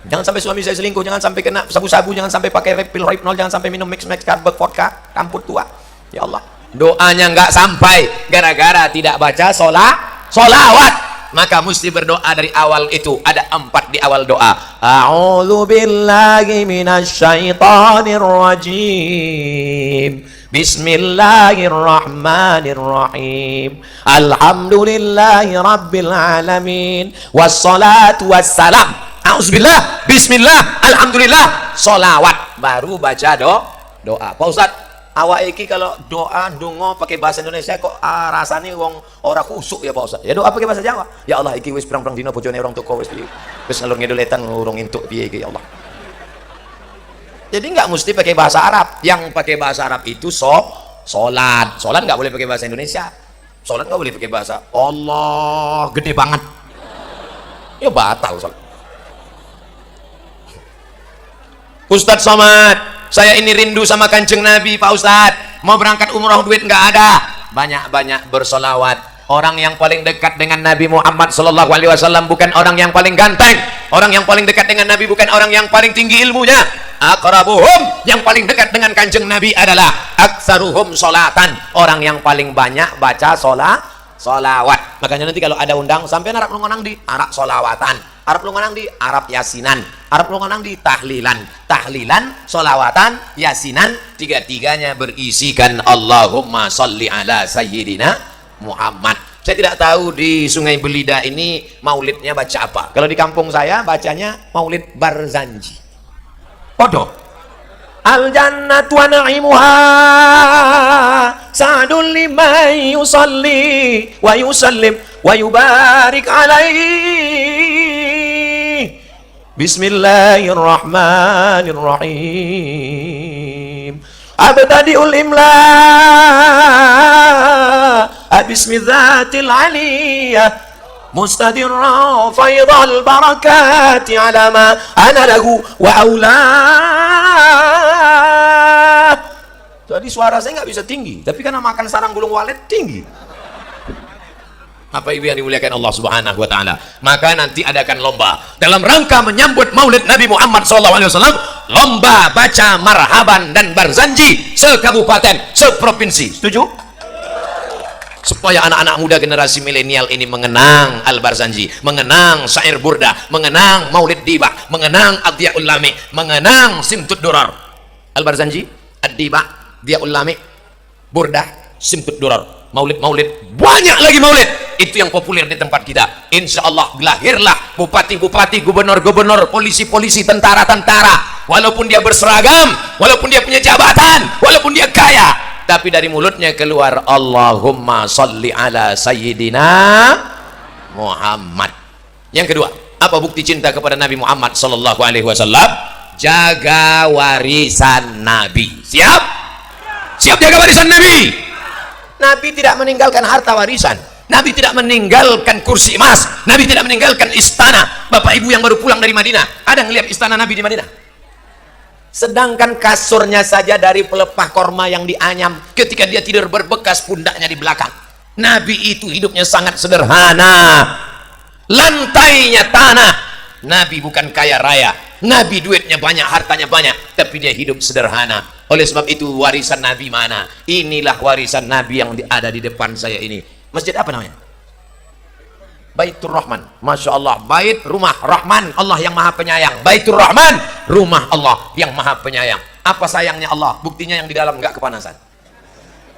Jangan sampai suami saya selingkuh, jangan sampai kena sabu-sabu, jangan sampai pakai pil Rohypnol, jangan sampai minum mix karbek vodka, kamput tua. Ya Allah, doanya nggak sampai gara-gara tidak baca solawat. Maka mesti berdoa dari awal itu. Ada 4 di awal doa. A'udzu billahi minasyaitonir rajim. Bismillahirrahmanirrahim. Alhamdulillahi rabbil alamin. Wassalatu wassalam. A'udzubillah, bismillah, alhamdulillah, solawat. Baru baca doa. Pak Ustaz, awak iki kalau doa ndonga pakai bahasa Indonesia kok rasane wong ora kusuk ya Pak Ustaz. Ya doa pakai bahasa Jawa. Ya Allah iki wis pirang-pirang dina bojone orang toko wis ngalur ngidul etan urung entuk piye iki ya Allah. Jadi nggak mesti pakai bahasa Arab. Yang pakai bahasa Arab itu sholat. Sholat nggak boleh pakai bahasa Indonesia. Sholat nggak boleh pakai bahasa Allah gede banget, ya batal sholat. Ustadz Somad, saya ini rindu sama Kanjeng Nabi Pak Ustadz, mau berangkat umroh duit nggak ada. Banyak-banyak bersolawat. Orang yang paling dekat dengan Nabi Muhammad Sallallahu Alaihi Wasallam bukan orang yang paling ganteng. Orang yang paling dekat dengan Nabi bukan orang yang paling tinggi ilmunya. Aqrabuhum, yang paling dekat dengan Kanjeng Nabi adalah aktsaruhum sholatan, orang yang paling banyak baca solawat. Makanya nanti kalau ada undang sampai Arab lungonang di Arab solawatan, Arab lungonang di Arab yasinan, Arab lungonang di tahlilan, solawatan, yasinan, tiga-tiganya berisikan Allahumma sholli ala sayyidina Muhammad. Saya tidak tahu di Sungai Belida ini maulidnya baca apa. Kalau di kampung saya bacanya maulid Barzanji. Podo. Al jannatu wa na'imuha sa'dun liman yusalli wa yusallim wa yubarik alaihi. Bismillahirrahmanirrahim. Abtadi'ul imla bismi dzatil aliyah mustadirra faidhal barakati ala ma ana lahu wa aula. Jadi suara saya nggak bisa tinggi, tapi karena makan sarang gulung walet tinggi. Apa ibu yang dimuliakan Allah Subhanahu wa taala, maka nanti adakan lomba dalam rangka menyambut Maulid Nabi Muhammad SAW. Lomba baca marhaban dan barzanji sekabupaten, seprovinsi. Setuju? Supaya anak-anak muda generasi milenial ini mengenang Al-Barzanji, mengenang syair burda, mengenang Maulid Dibah, mengenang Ad-Diyaul Lami, mengenang Simtud Durar. Al-Barzanji, Ad-Dibah, Diyaul Lami, burda, Simtud Durar. Maulid-maulid, banyak lagi maulid. Itu yang populer di tempat kita. Insya Allah lahirlah bupati-bupati, gubernur-gubernur, polisi-polisi, tentara-tentara. Walaupun dia berseragam, walaupun dia punya jabatan, walaupun dia kaya, tapi dari mulutnya keluar Allahumma sholli ala sayyidina Muhammad. Yang kedua, apa bukti cinta kepada Nabi Muhammad Sallallahu Alaihi Wasallam? Jaga warisan Nabi. Siap? Siap jaga warisan Nabi. Nabi tidak meninggalkan harta warisan. Nabi tidak meninggalkan kursi emas. Nabi tidak meninggalkan istana. Bapak ibu yang baru pulang dari Madinah, ada ngelihat istana Nabi di Madinah? Sedangkan kasurnya saja dari pelepah korma yang dianyam ketika dia tidur berbekas pundaknya di belakang. Nabi itu hidupnya sangat sederhana. Lantainya tanah. Nabi bukan kaya raya. Nabi duitnya banyak, hartanya banyak, tapi dia hidup sederhana. Oleh sebab itu warisan Nabi mana? Inilah warisan Nabi yang ada di depan saya ini. Masjid apa namanya? Baitur Rahman. Masya Allah. Bait, rumah, Rahman, Allah yang maha penyayang. Baitur Rahman, rumah Allah yang maha penyayang. Apa sayangnya Allah? Buktinya yang di dalam enggak kepanasan.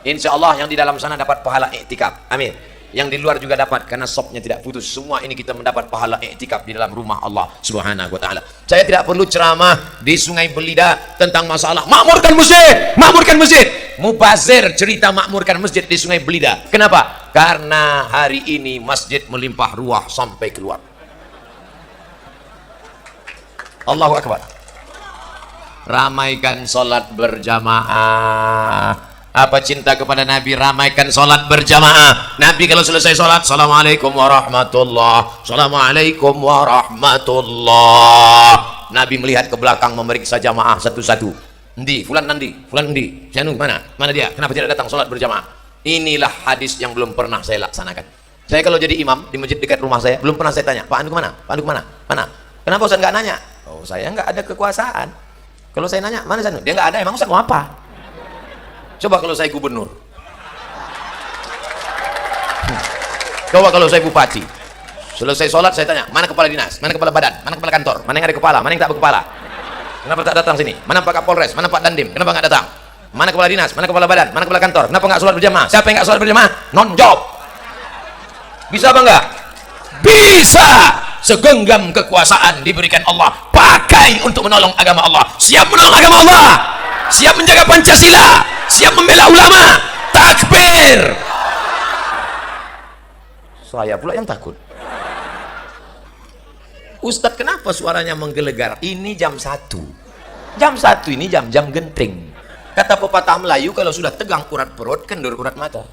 Insya Allah yang di dalam sana dapat pahala iktikaf. Amin. Yang di luar juga dapat, karena sopnya tidak putus. Semua ini kita mendapat pahala iktikaf di dalam rumah Allah Subhanahu wa taala. Saya tidak perlu ceramah di Sungai Belida tentang masalah makmurkan masjid, makmurkan masjid. Mubazir cerita makmurkan masjid di Sungai Belida. Kenapa? Karena hari ini masjid melimpah ruah sampai keluar. Allahu Akbar. Ramaikan sholat berjamaah. Apa cinta kepada Nabi? Ramaikan sholat berjamaah. Nabi kalau selesai sholat, Assalamualaikum warahmatullah, Assalamualaikum warahmatullah. Nabi melihat ke belakang, memeriksa jamaah satu-satu. Ndi, fulan nandi, fulan ndi, Janu mana? Mana dia? Kenapa tidak datang sholat berjamaah? Inilah hadis yang belum pernah saya laksanakan. Saya kalau jadi imam di masjid dekat rumah saya, belum pernah saya tanya, Pak Anu kemana? Pak Anu kemana? Mana? Kenapa Ustaz nggak nanya? Oh, saya nggak ada kekuasaan. Kalau saya nanya, mana Janu? Dia nggak ada, emang Ustaz mau apa? Coba kalau saya gubernur, coba kalau saya bupati, selesai sholat saya tanya, mana kepala dinas, mana kepala badan, mana kepala kantor, mana yang ada kepala, mana yang tak berkepala, kenapa tak datang sini, mana Pak Kapolres, mana Pak Dandim, kenapa nggak datang, mana kepala dinas, mana kepala badan, mana kepala kantor, kenapa nggak sholat berjamaah, siapa yang nggak sholat berjamaah, non job. Bisa apa enggak? Bisa. Segenggam kekuasaan diberikan Allah, pakai untuk menolong agama Allah. Siap menolong agama Allah, siap menjaga Pancasila, siap membela ulama. Takbir. Saya pula yang takut. Ustadz, kenapa suaranya menggelegar? Ini jam 1. Jam 1 ini jam-jam genting. Kata pepatah Melayu, kalau sudah tegang urat perut, kendur urat mata.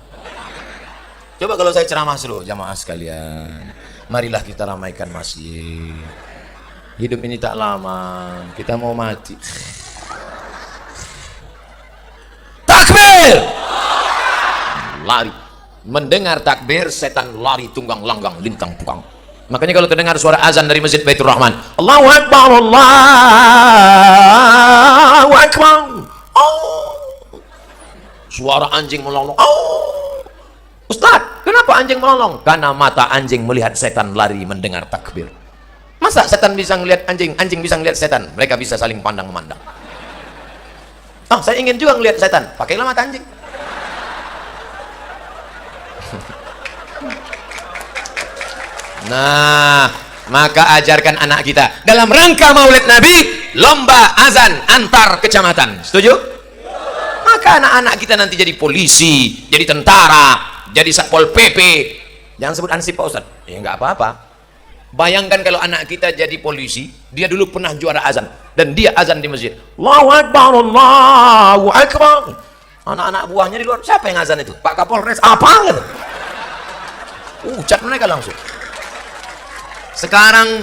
Coba kalau saya ceramah seluruh jamaah sekalian, marilah kita ramaikan masjid. Hidup ini tak lama, kita mau mati. Takbir! Lari. Mendengar takbir, setan lari tunggang langgang, lintang pukang. Makanya kalau terdengar suara azan dari Masjid Baitur Rahman, Allahu Akbar, Allahu Akbar. Oh. Suara anjing melolong. Oh. Ustaz, kenapa anjing melolong? Karena mata anjing melihat setan lari mendengar takbir. Masa setan bisa ngelihat anjing, anjing bisa ngelihat setan? Mereka bisa saling pandang memandang. Oh, saya ingin juga ngelihat setan. Pakailah mata anjing. Nah, maka ajarkan anak kita dalam rangka Maulid Nabi, lomba azan antar kecamatan. Setuju? Maka anak-anak kita nanti jadi polisi, jadi tentara, jadi Satpol PP. Jangan sebut ansip Pak Ustadz. Ya nggak apa-apa. Bayangkan kalau anak kita jadi polisi, dia dulu pernah juara azan dan dia azan di masjid. Allahu Akbar, Allahu Akbar. Anak-anak buahnya di luar, siapa yang azan itu? Pak Kapolres. Apa? Ucat mereka langsung. Sekarang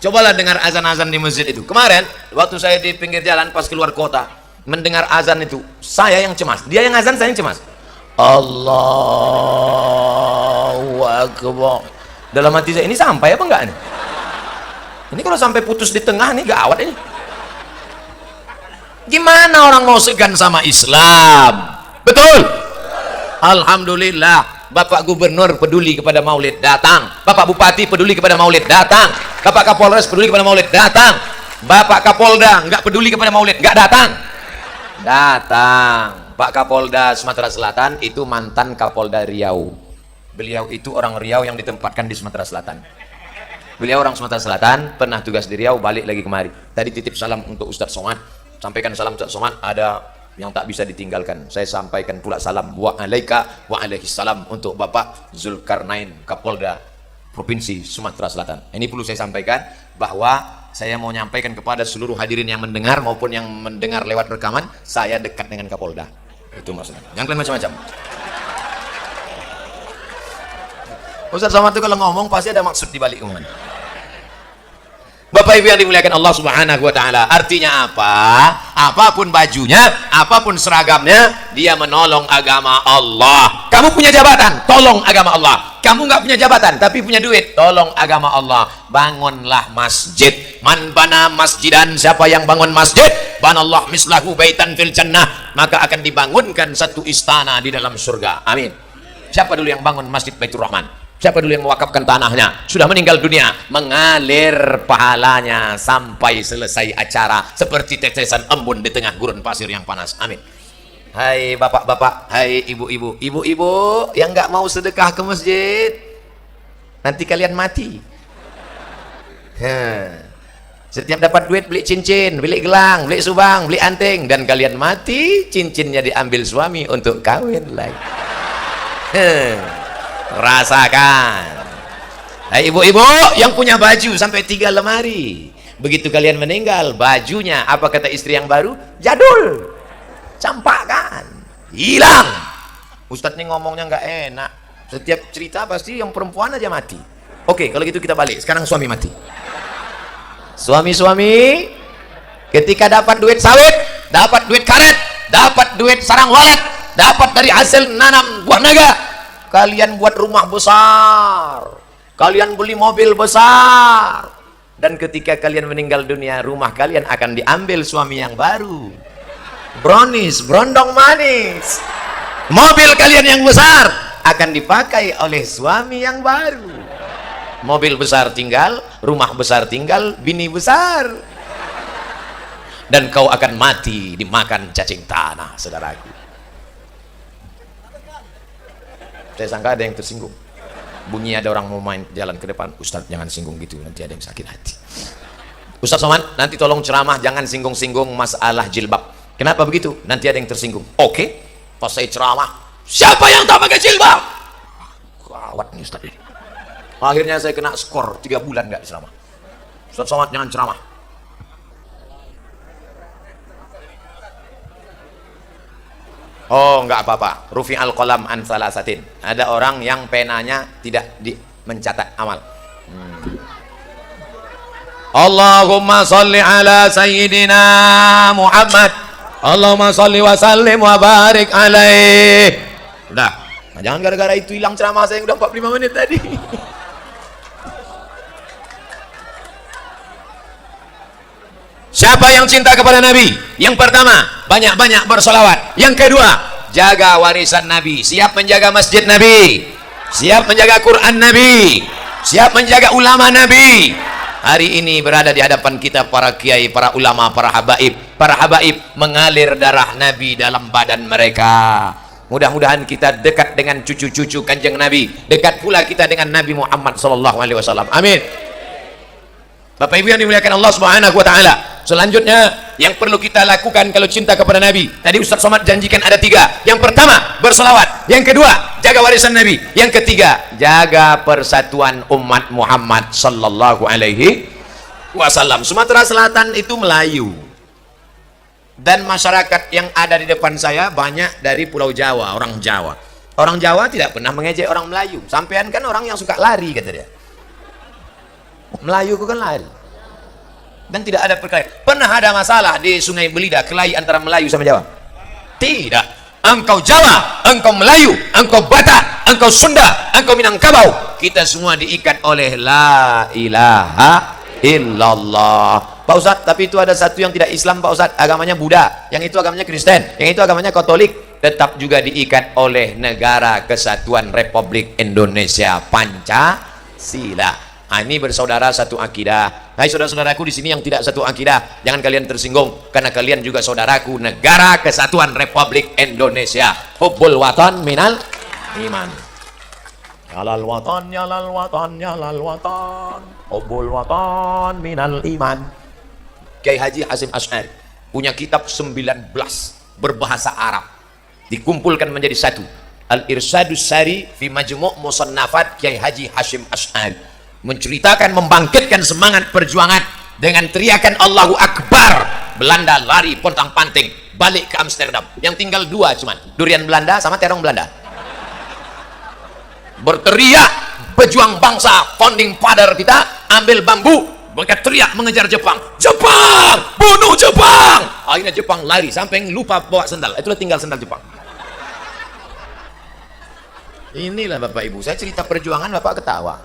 cobalah dengar azan-azan di masjid itu. Kemarin waktu saya di pinggir jalan pas keluar kota, mendengar azan itu, saya yang cemas. Dia yang azan, saya yang cemas. Allahu Akbar. Dalam hati saya, ini sampai apa enggak nih? Ini kalau sampai putus di tengah nih gawat ini. Gimana orang mau segan sama Islam? Betul? Alhamdulillah, Bapak Gubernur peduli kepada Maulid, datang. Bapak Bupati peduli kepada Maulid, datang. Bapak Kapolres peduli kepada Maulid, datang. Bapak Kapolda nggak peduli kepada Maulid, nggak datang. Datang. Pak Kapolda Sumatera Selatan itu mantan Kapolda Riau. Beliau itu orang Riau yang ditempatkan di Sumatera Selatan. Beliau orang Sumatera Selatan, pernah tugas di Riau, balik lagi kemari. Tadi titip salam untuk Ustadz Somad. Sampaikan salam Ustadz Somad, ada yang tak bisa ditinggalkan. Saya sampaikan pula salam wa alaika wa alaihi salam untuk Bapak Zulkarnain, Kapolda Provinsi Sumatera Selatan. Ini perlu saya sampaikan bahwa saya mau nyampaikan kepada seluruh hadirin yang mendengar maupun yang mendengar lewat rekaman, saya dekat dengan Kapolda. Itu maksudnya. Jangan kalian macam-macam. Ustaz Somad itu kalau ngomong pasti ada maksud di balik omongan. Bapak Ibu yang dimuliakan Allah Subhanahu wa taala, artinya apa? Apapun bajunya, apapun seragamnya, dia menolong agama Allah. Kamu punya jabatan, tolong agama Allah. Kamu nggak punya jabatan tapi punya duit, tolong agama Allah. Bangunlah masjid. Man bana masjidan, siapa yang bangun masjid, banallah mislahu baitan fil jannah, maka akan dibangunkan satu istana di dalam surga. Amin. Siapa dulu yang bangun Masjid Baitur Rahman? Siapa dulu yang mewakafkan tanahnya? Sudah meninggal dunia, mengalir pahalanya sampai selesai acara seperti tetesan embun di tengah gurun pasir yang panas. Amin. Hai bapak-bapak, hai ibu-ibu, ibu-ibu yang nggak mau sedekah ke masjid, nanti kalian mati. Setiap dapat duit beli cincin, beli gelang, beli subang, beli anting, dan kalian mati, cincinnya diambil suami untuk kawin lagi. Rasakan. Hai ibu-ibu yang punya baju sampai 3 lemari, begitu kalian meninggal, bajunya apa kata istri yang baru? Jadul, campakkan, hilang. Ustadz ini ngomongnya nggak enak, setiap cerita pasti yang perempuan aja mati. Oke, kalau gitu kita balik, sekarang suami mati. Suami-suami ketika dapat duit sawit, dapat duit karet, dapat duit sarang walet, dapat dari hasil nanam buah naga, kalian buat rumah besar, kalian beli mobil besar, dan ketika kalian meninggal dunia, rumah kalian akan diambil suami yang baru. Brownies, brondong manis, mobil kalian yang besar akan dipakai oleh suami yang baru. Mobil besar tinggal, rumah besar tinggal, bini besar, dan kau akan mati dimakan cacing tanah, saudaraku. Saya sangka ada yang tersinggung. Bunyi ada orang mau main jalan ke depan, Ustadz jangan singgung gitu, nanti ada yang sakit hati. Ustadz Somad, nanti tolong ceramah jangan singgung-singgung masalah jilbab. Kenapa begitu? Nanti ada yang tersinggung. Oke, pas saya ceramah, siapa yang tak pakai jilbab? Gawat nih Ustadz ini. Akhirnya saya kena skor 3 bulan nggak ceramah. Ustadz Somad jangan ceramah. Oh, enggak apa-apa. Rufi'al qalam an salasatin. Ada orang yang penanya tidak mencatat amal. Allahumma sholli ala sayyidina Muhammad. Allahumma sholli wa sallim wa barik alaih. Udah. Nah, jangan gara-gara itu hilang ceramah saya yang udah 45 menit tadi. Siapa yang cinta kepada Nabi? Yang pertama, banyak-banyak bersolawat. Yang kedua, jaga warisan Nabi. Siap menjaga masjid Nabi, siap menjaga Quran Nabi, siap menjaga ulama Nabi. Hari ini berada di hadapan kita para kiai, para ulama, para habaib. Para habaib mengalir darah Nabi dalam badan mereka. Mudah-mudahan kita dekat dengan cucu-cucu Kanjeng Nabi, dekat pula kita dengan Nabi Muhammad SAW. Amin. Bapak Ibu yang dimuliakan Allah Subhanahu wa taala. Selanjutnya yang perlu kita lakukan kalau cinta kepada Nabi. Tadi Ustaz Somad janjikan ada 3. Yang pertama, berselawat. Yang kedua, jaga warisan Nabi. Yang ketiga, jaga persatuan umat Muhammad sallallahu alaihi wasallam. Sumatera Selatan itu Melayu. Dan masyarakat yang ada di depan saya banyak dari Pulau Jawa, orang Jawa. Orang Jawa tidak pernah mengejek orang Melayu. Sampean kan orang yang suka lari, kata dia. Melayu kan lari. Dan tidak ada perkelahian. Pernah ada masalah di Sungai Belida, kelahi antara Melayu sama Jawa? Tidak. Engkau Jawa, engkau Melayu, engkau Batak, engkau Sunda, engkau Minangkabau, kita semua diikat oleh la ilaha illallah. Pak Ustadz, tapi itu ada satu yang tidak Islam, Pak Ustadz, agamanya Buddha, yang itu agamanya Kristen, yang itu agamanya Katolik, tetap juga diikat oleh Negara Kesatuan Republik Indonesia Pancasila. Nah, ini bersaudara satu akidah. Hai saudara-saudaraku di sini yang tidak satu akidah, jangan kalian tersinggung karena kalian juga saudaraku. Negara Kesatuan Republik Indonesia. Hubbul watan minal iman. Yalal watan, yalal watan, yalal watan. Hubbul watan minal iman. Kiai Haji Hasyim Asy'ari punya kitab 19 berbahasa Arab, dikumpulkan menjadi satu. Al-Irsyadus Sari fi Majmu' Musannafat Kiai Haji Hasyim Asy'ari, menceritakan, membangkitkan semangat perjuangan dengan teriakan Allahu Akbar. Belanda lari pontang-panting balik ke Amsterdam. Yang tinggal 2 cuman, durian Belanda sama terong Belanda. Berteriak pejuang bangsa, founding father kita, ambil bambu, mereka teriak mengejar Jepang. Jepang, bunuh Jepang. Akhirnya Jepang lari sampai lupa bawa sendal. Itulah tinggal sendal Jepang. Inilah Bapak Ibu, saya cerita perjuangan Bapak ketawa.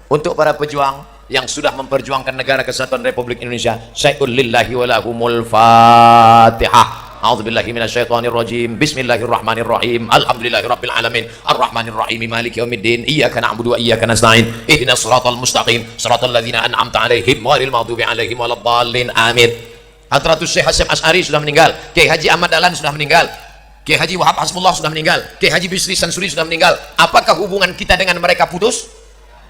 Untuk para pejuang yang sudah memperjuangkan Negara Kesatuan Republik Indonesia, syai'ul lillahi wa lahumul Fatihah. A'udzubillahi minasyaitonir rajim. Bismillahirrahmanirrahim. Alhamdulillahirabbil alamin. Arrahmanir rahim. Maliki yaumiddin. Iyyaka na'budu wa iyyaka nasta'in. Ihdinas shiratal mustaqim. Shiratal ladzina an'amta 'alaihim ghairil maghdubi 'alaihim waladdallin. Amin. Hadratus Syekh Hasyim Asy'ari sudah meninggal. Kiai Haji Ahmad Dahlan sudah meninggal. Kiai Haji Wahab Hasbullah sudah meninggal. Kiai Haji Bisri Sansuri sudah meninggal. Apakah hubungan kita dengan mereka putus?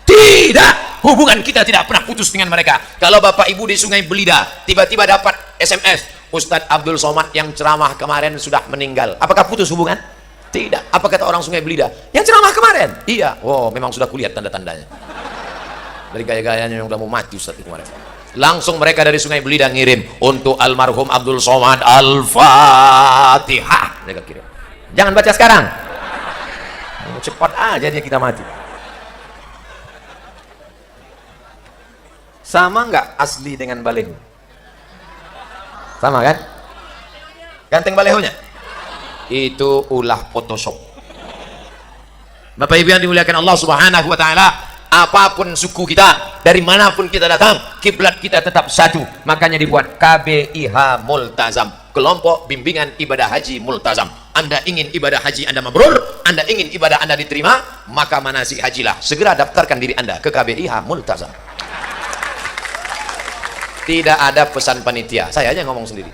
Tidak, hubungan kita tidak pernah putus dengan mereka. Kalau Bapak Ibu di Sungai Belida tiba-tiba dapat SMS, Ustadz Abdul Somad yang ceramah kemarin sudah meninggal, apakah putus hubungan? Tidak. Apa kata orang Sungai Belida? Yang ceramah kemarin? Iya. Oh, memang sudah kulihat tanda-tandanya. Dari gaya-gayanya yang udah mau mati Ustadz kemarin. Langsung mereka dari Sungai Belida ngirim untuk almarhum Abdul Somad Al-Fatihah. Mereka kirim. Jangan baca sekarang. Cepat aja dia kita mati. Sama nggak asli dengan baleho? Sama kan? Ganteng balehonya? Itu ulah Photoshop. Bapak Ibu yang dimuliakan Allah Subhanahu wa taala, apapun suku kita, dari manapun kita datang, kiblat kita tetap satu. Makanya dibuat KBIH Multazam, kelompok bimbingan ibadah haji multazam. Anda ingin ibadah haji Anda mabrur, Anda ingin ibadah Anda diterima, maka manasik hajilah. Segera daftarkan diri Anda ke KBIH Multazam. Tidak ada pesan panitia, saya aja ngomong sendiri.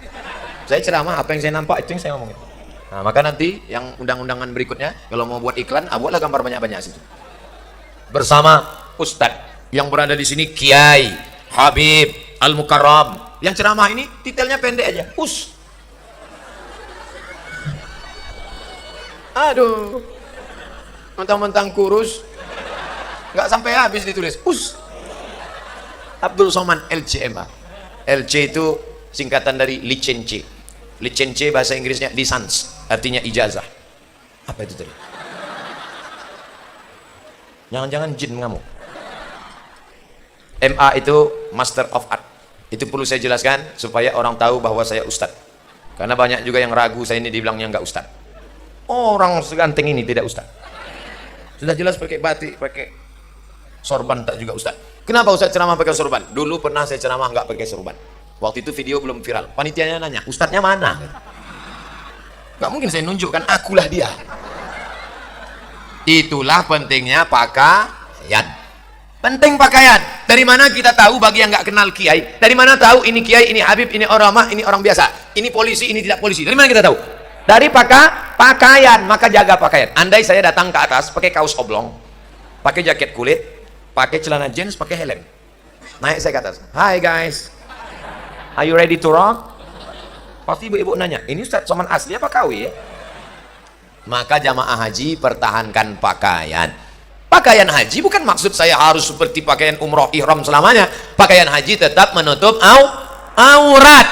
Saya ceramah, apa yang saya nampak itu yang saya ngomongin. Nah, maka nanti yang undang-undangan berikutnya, kalau mau buat iklan, buatlah gambar banyak-banyak situ. Bersama Ustadz yang berada di sini, Kiai Habib Al-Mukarram. Yang ceramah ini detailnya pendek aja, Aduh, mentang-mentang kurus, nggak sampai habis ditulis, Abdul Somad LCMA. LC itu singkatan dari license. License bahasa Inggrisnya license. artinya ijazah. Apa itu tadi? Jangan-jangan jin mengamuk. MA itu Master of Art. Itu perlu saya jelaskan supaya orang tahu bahwa saya ustadz. Karena banyak juga yang ragu saya ini dibilangnya enggak ustadz. Orang seganteng ini tidak ustadz. Sudah jelas pakai batik, pakai sorban tak juga ustadz. Kenapa ustadz ceramah pakai sorban? Dulu pernah saya ceramah enggak pakai sorban. Waktu itu video belum viral. Panitianya nanya, ustadznya mana? Enggak mungkin saya nunjukkan, akulah dia. Itulah pentingnya pakaian. Penting pakaian. Dari mana kita tahu bagi yang nggak kenal kiai? Dari mana tahu ini kiai, ini habib, ini ulama, ini orang biasa, ini polisi, ini tidak polisi? Dari mana kita tahu? Dari pakaian. Maka jaga pakaian. Andai saya datang ke atas pakai kaos oblong, pakai jaket kulit, pakai celana jeans, pakai helm, naik saya ke atas. Hi guys, are you ready to rock? Pasti ibu-ibu nanya, ini Ustadz Somad asli apa KW ya? Maka jamaah haji pertahankan pakaian. Pakaian haji bukan maksud saya harus seperti pakaian umroh ihram selamanya. Pakaian haji tetap menutup aurat.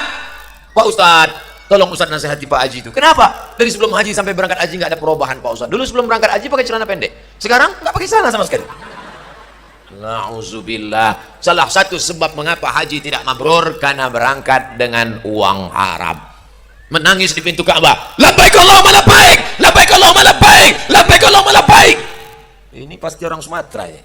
Pak Ustadz, tolong Ustadz nasihati Pak Haji itu. Kenapa? Dari sebelum haji sampai berangkat haji nggak ada perubahan Pak Ustadz. Dulu sebelum berangkat haji pakai celana pendek. Sekarang nggak pakai celana sama sekali. Na'udzubillah. Salah satu sebab mengapa haji tidak mabrur karena berangkat dengan uang haram. Menangis di pintu Ka'bah. Labbaik Allahumma labbaik, labbaik Allahumma labbaik, labbaik Allahumma labbaik. Ini pasti orang Sumatera ya.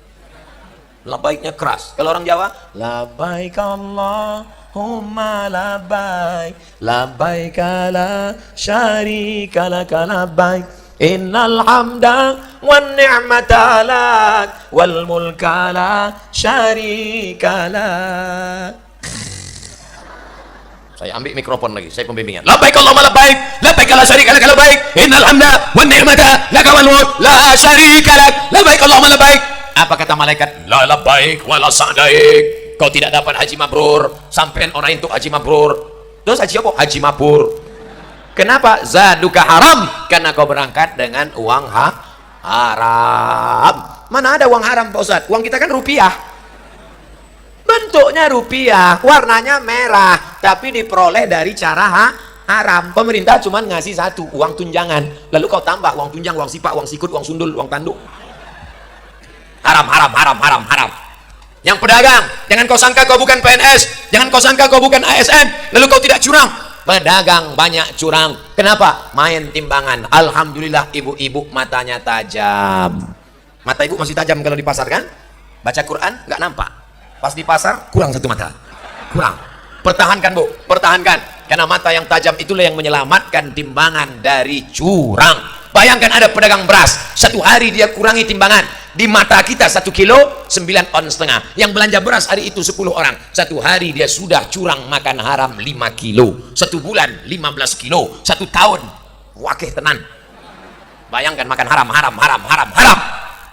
Labbaiknya keras. Kalau orang Jawa, labbaik Allahumma labbaik, labbaik la syarika laka labbaik, innal hamda wan ni'mata lak wal mulka la syarika lak. Saya ambil mikrofon lagi, saya pembimbingan. Labbaik Allahumma labbaik, labbaik la syarika lak labbaik, innal hamda wan ni'mata laka wal mulk la syarika lak, labbaik Allahumma labbaik. Apa kata malaikat? La labbaik wa la sa'daik. Kau tidak dapat haji mabrur, sampean orang itu haji mabrur. Terus haji apa? Haji mabrur. Kenapa? Zaduka haram, karena kau berangkat dengan uang haram. Mana ada uang haram Pak Ustadz? Uang kita kan rupiah. Bentuknya rupiah, warnanya merah, tapi diperoleh dari cara haram. Pemerintah cuma ngasih satu, uang tunjangan. Lalu kau tambah uang tunjang, uang sipak, uang sikut, uang sundul, uang tanduk. Haram, haram, haram, haram, haram. Yang pedagang, jangan kau sangka kau bukan PNS, jangan kau sangka kau bukan ASN, lalu kau tidak curang. Pedagang banyak curang. Kenapa? Main timbangan. Alhamdulillah ibu-ibu matanya tajam. Mata ibu masih tajam kalau di pasar kan? Baca Quran nggak nampak. Pas di pasar kurang satu mata, kurang. Pertahankan Bu, pertahankan, karena mata yang tajam itulah yang menyelamatkan timbangan dari curang. Bayangkan ada pedagang beras, satu hari dia kurangi timbangan, di mata kita 1 kilo 9,5 on. Yang belanja beras hari itu 10 orang, satu hari dia sudah curang makan haram 5 kilo, 1 bulan 15 kilo, 1 tahun wakih tenan. Bayangkan makan haram, haram, haram, haram, haram.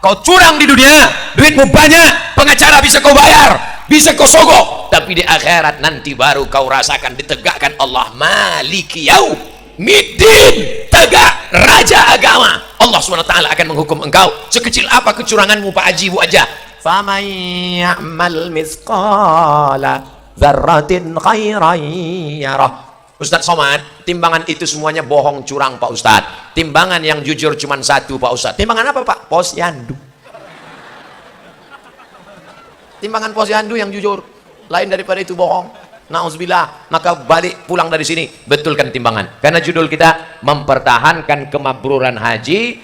Kau curang di dunia, duitmu banyak, pengacara bisa kau bayar, bisa kau sogok, tapi di akhirat nanti baru kau rasakan ditegakkan Allah Maliki Yaumiddin, tegak raja agama. Allah SWT akan menghukum engkau sekecil apa kecuranganmu Pak Haji Bu Haja. Faman ya'mal mithqala dzarratin khairan yarah. Ustadz Somad, timbangan itu semuanya bohong, curang Pak Ustadz. Timbangan yang jujur cuma satu Pak Ustadz. Timbangan apa Pak? Posyandu. Timbangan posyandu yang jujur, lain daripada itu bohong. Nauzubillah. Maka balik pulang dari sini, betulkan timbangan. Karena judul kita mempertahankan kemabruran haji,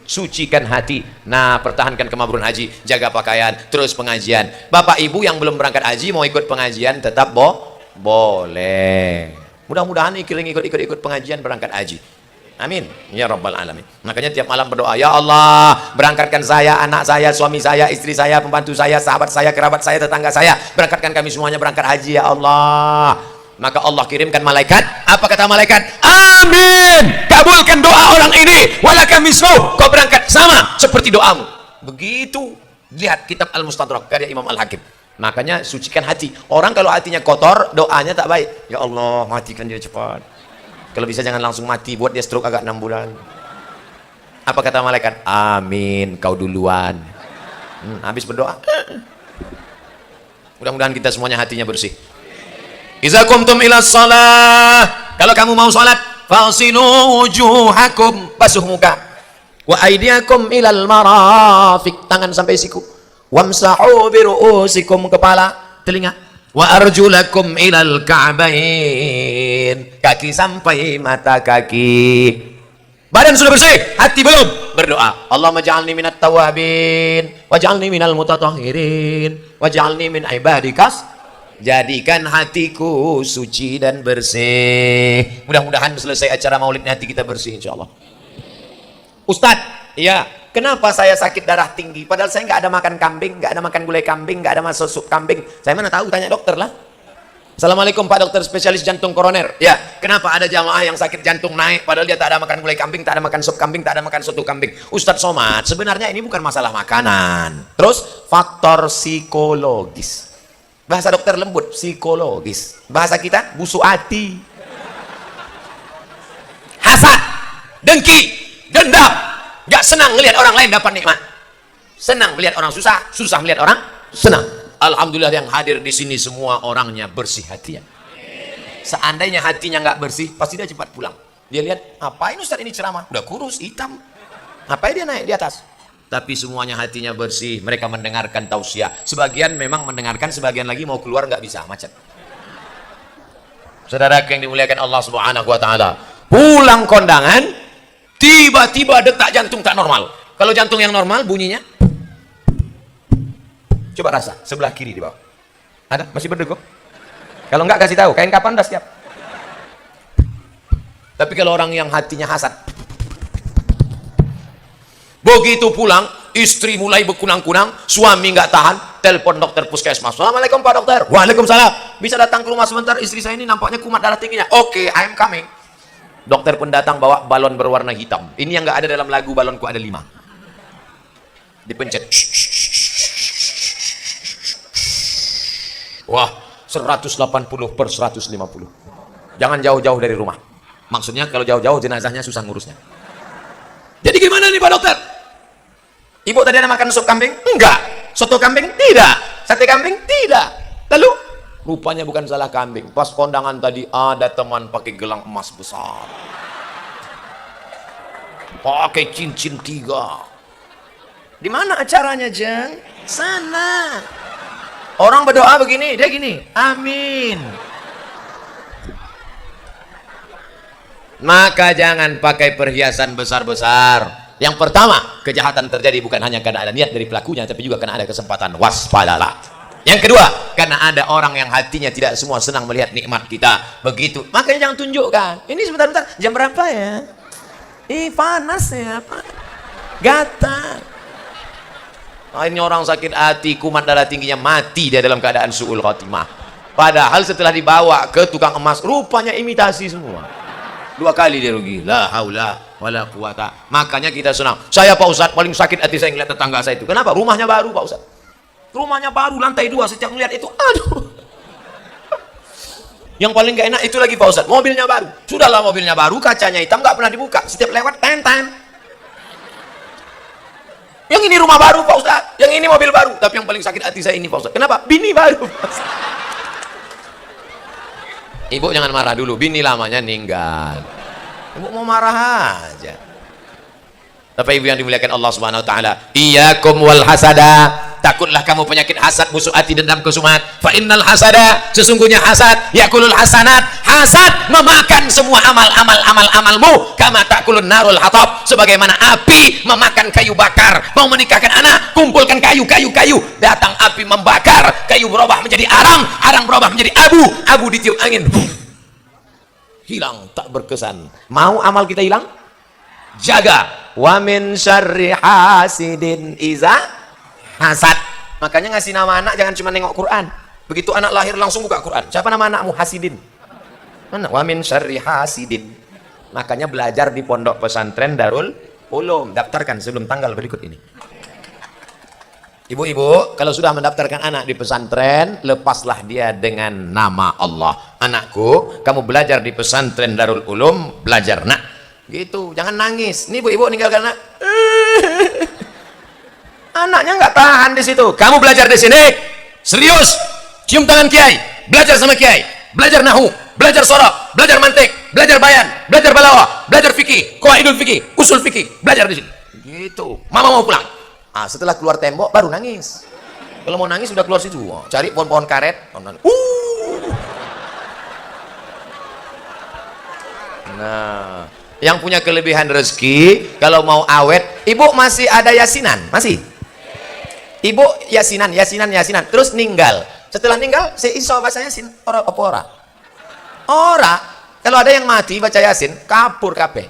sucikan hati. Nah, pertahankan kemabruran haji, jaga pakaian, terus pengajian. Bapak Ibu yang belum berangkat haji mau ikut pengajian tetap boleh. Mudah-mudahan ikut pengajian berangkat haji. Amin ya rabbal alamin. Makanya tiap malam berdoa, ya Allah, berangkatkan saya, anak saya, suami saya, istri saya, pembantu saya, sahabat saya, kerabat saya, tetangga saya, berangkatkan kami semuanya berangkat haji ya Allah. Maka Allah kirimkan malaikat. Apa kata malaikat? Amin, kabulkan doa orang ini, walaka mislu, kau berangkat sama seperti doamu. Begitu. Lihat kitab Al-Mustadrak karya Imam Al-Hakim. Makanya sucikan hati. Orang kalau hatinya kotor, doanya tak baik. Ya Allah, matikan dia cepat. Kalau bisa jangan langsung mati, buat dia stroke agak 6 bulan. Apa kata malaikat? Amin, kau duluan. Habis berdoa. Mudah-mudahan kita semuanya hatinya bersih. Iza kumtum ila shalah. Kalau kamu mau sholat, Fasilu wujuhakum, basuh muka. Wa aydiyakum ilal marafiq, tangan sampai siku. Wamsahu bi ru'usikum, kepala, telinga. Wa arjulakum ilal ka'bain, kaki sampai mata kaki. Badan sudah bersih, hati belum? Berdoa, Allahumma ja'alni minat tawabin waj'alni minal mutatahhirin waj'alni min ibadikas. Jadikan hatiku suci dan bersih. Mudah-mudahan selesai acara maulid hati kita bersih insyaallah. Ustadz, iya, kenapa saya sakit darah tinggi? Padahal saya nggak ada makan kambing, nggak ada makan gulai kambing, nggak ada makan sup kambing. Saya mana tahu, tanya dokter lah. Assalamualaikum Pak Dokter spesialis jantung koroner. Ya, kenapa ada jamaah yang sakit jantung naik padahal dia tak ada makan gulai kambing, tak ada makan sup kambing, tak ada makan soto kambing? Ustadz Somad, sebenarnya ini bukan masalah makanan. Terus faktor psikologis. Bahasa dokter lembut, psikologis. Bahasa kita busuk hati. Hasad, dengki, dendam. Gak senang melihat orang lain dapat nikmat. Senang melihat orang susah, susah melihat orang senang. Alhamdulillah yang hadir di sini semua orangnya bersih hatinya. Seandainya hatinya nggak bersih, pasti dia cepat pulang. Dia lihat, ngapain Ustaz ini ceramah? Udah kurus, hitam. Ngapain dia naik di atas? Tapi semuanya hatinya bersih. Mereka mendengarkan tausiah. Sebagian memang mendengarkan, sebagian lagi mau keluar nggak bisa, macet. Saudara yang dimuliakan Allah Subhanahu Wa Taala, pulang kondangan, tiba-tiba detak jantung tak normal. Kalau jantung yang normal bunyinya, coba rasa sebelah kiri di bawah. Ada? Masih berdegup? Kalau enggak kasih tahu, kain kapan udah siap. Tapi kalau orang yang hatinya hasad, begitu pulang, istri mulai berkunang-kunang, suami nggak tahan, telepon dokter puskesmas. Assalamualaikum Pak Dokter. Waalaikumsalam. Bisa datang ke rumah sebentar, istri saya ini nampaknya kumat darah tingginya. Oke, I am coming. Dokter pun datang bawa balon berwarna hitam. Ini yang nggak ada dalam lagu balonku ada 5. Dipencet. Wah, 180/150. Jangan jauh-jauh dari rumah. Maksudnya kalau jauh-jauh jenazahnya susah ngurusnya. Jadi gimana nih Pak Dokter? Ibu tadi ada makan sup kambing? Enggak. Soto kambing? Tidak. Sate kambing? Tidak. Lalu? Rupanya bukan salah kambing. Pas kondangan tadi ada teman pakai gelang emas besar. Pakai cincin 3. Di mana acaranya, Jeng? Sana. Orang berdoa begini, dia gini, amin. Maka jangan pakai perhiasan besar-besar. Yang pertama, kejahatan terjadi bukan hanya karena ada niat dari pelakunya, tapi juga karena ada kesempatan. Waspadalah. Yang kedua, karena ada orang yang hatinya tidak semua senang melihat nikmat kita. Begitu. Makanya jangan tunjukkan. Ini sebentar-bentar, jam berapa ya? Panas ya, Pak. Gatal. Akhirnya orang sakit hati, kumat darah tingginya, mati dia dalam keadaan su'ul khotimah. Padahal setelah dibawa ke tukang emas, rupanya imitasi semua. 2 kali dia rugi. La haula wala quwata. Makanya kita senang. Saya Pak Ustadz paling sakit hati saya ngeliat tetangga saya itu. Kenapa? Rumahnya baru Pak Ustadz. Rumahnya baru, lantai 2. Setiap ngeliat itu, aduh. Yang paling gak enak itu lagi Pak Ustadz, mobilnya baru. Sudahlah mobilnya baru, kacanya hitam, gak pernah dibuka. Setiap lewat, ten-ten. Yang ini rumah baru Pak Ustadz, yang ini mobil baru. Tapi yang paling sakit hati saya ini Pak Ustadz. Kenapa? Bini baru Pak Ustadz. Ibu jangan marah dulu, bini lamanya ninggal. Ibu mau marah aja. Bapak Ibu yang dimuliakan Allah Subhanahu Wa Taala, iyyakum wal hasada. Takutlah kamu penyakit hasad, busuk hati, dendam, kesumat. Fa innal hasada, sesungguhnya hasad, yakulul hasanat. Hasad memakan semua amalmu. Kama takulun narul hatab, sebagaimana api memakan kayu bakar. Mau menikahkan anak, kumpulkan kayu. Datang api membakar, kayu berubah menjadi arang berubah menjadi abu ditiup angin. Hilang, tak berkesan. Mau amal kita hilang? Jaga. Wa min syarri hasidin iza hasad. Makanya ngasih nama anak jangan cuma nengok Quran. Begitu anak lahir langsung buka Quran. Siapa nama anakmu? Hasidin. Mana? Wa min syarri hasidin. Makanya belajar di pondok pesantren Darul Ulum. Daftarkan sebelum tanggal berikut ini. Ibu-ibu, kalau sudah mendaftarkan anak di pesantren, lepaslah dia dengan nama Allah. Anakku, kamu belajar di pesantren Darul Ulum, belajar nak. Gitu, jangan nangis. Ini ibu-ibu ninggalkan anak. Anaknya nggak tahan di situ. Kamu belajar di sini, serius. Cium tangan kiai, belajar sama kiai, belajar nahu, belajar sorok, belajar mantik, belajar bayan, belajar balaghah. qawaidul fikih, usul fikih, belajar di sini. Gitu. Mama mau pulang. Ah, setelah keluar tembok baru nangis. Kalau mau nangis sudah keluar situ. Cari pohon-pohon karet. Nah, yang punya kelebihan rezeki kalau mau awet, ibu masih ada yasinan, masih. Ibu yasinan, terus ninggal. Setelah ninggal, si iso baca yasin, ora apa ora? Ora. Kalau ada yang mati baca yasin, kabur kabeh.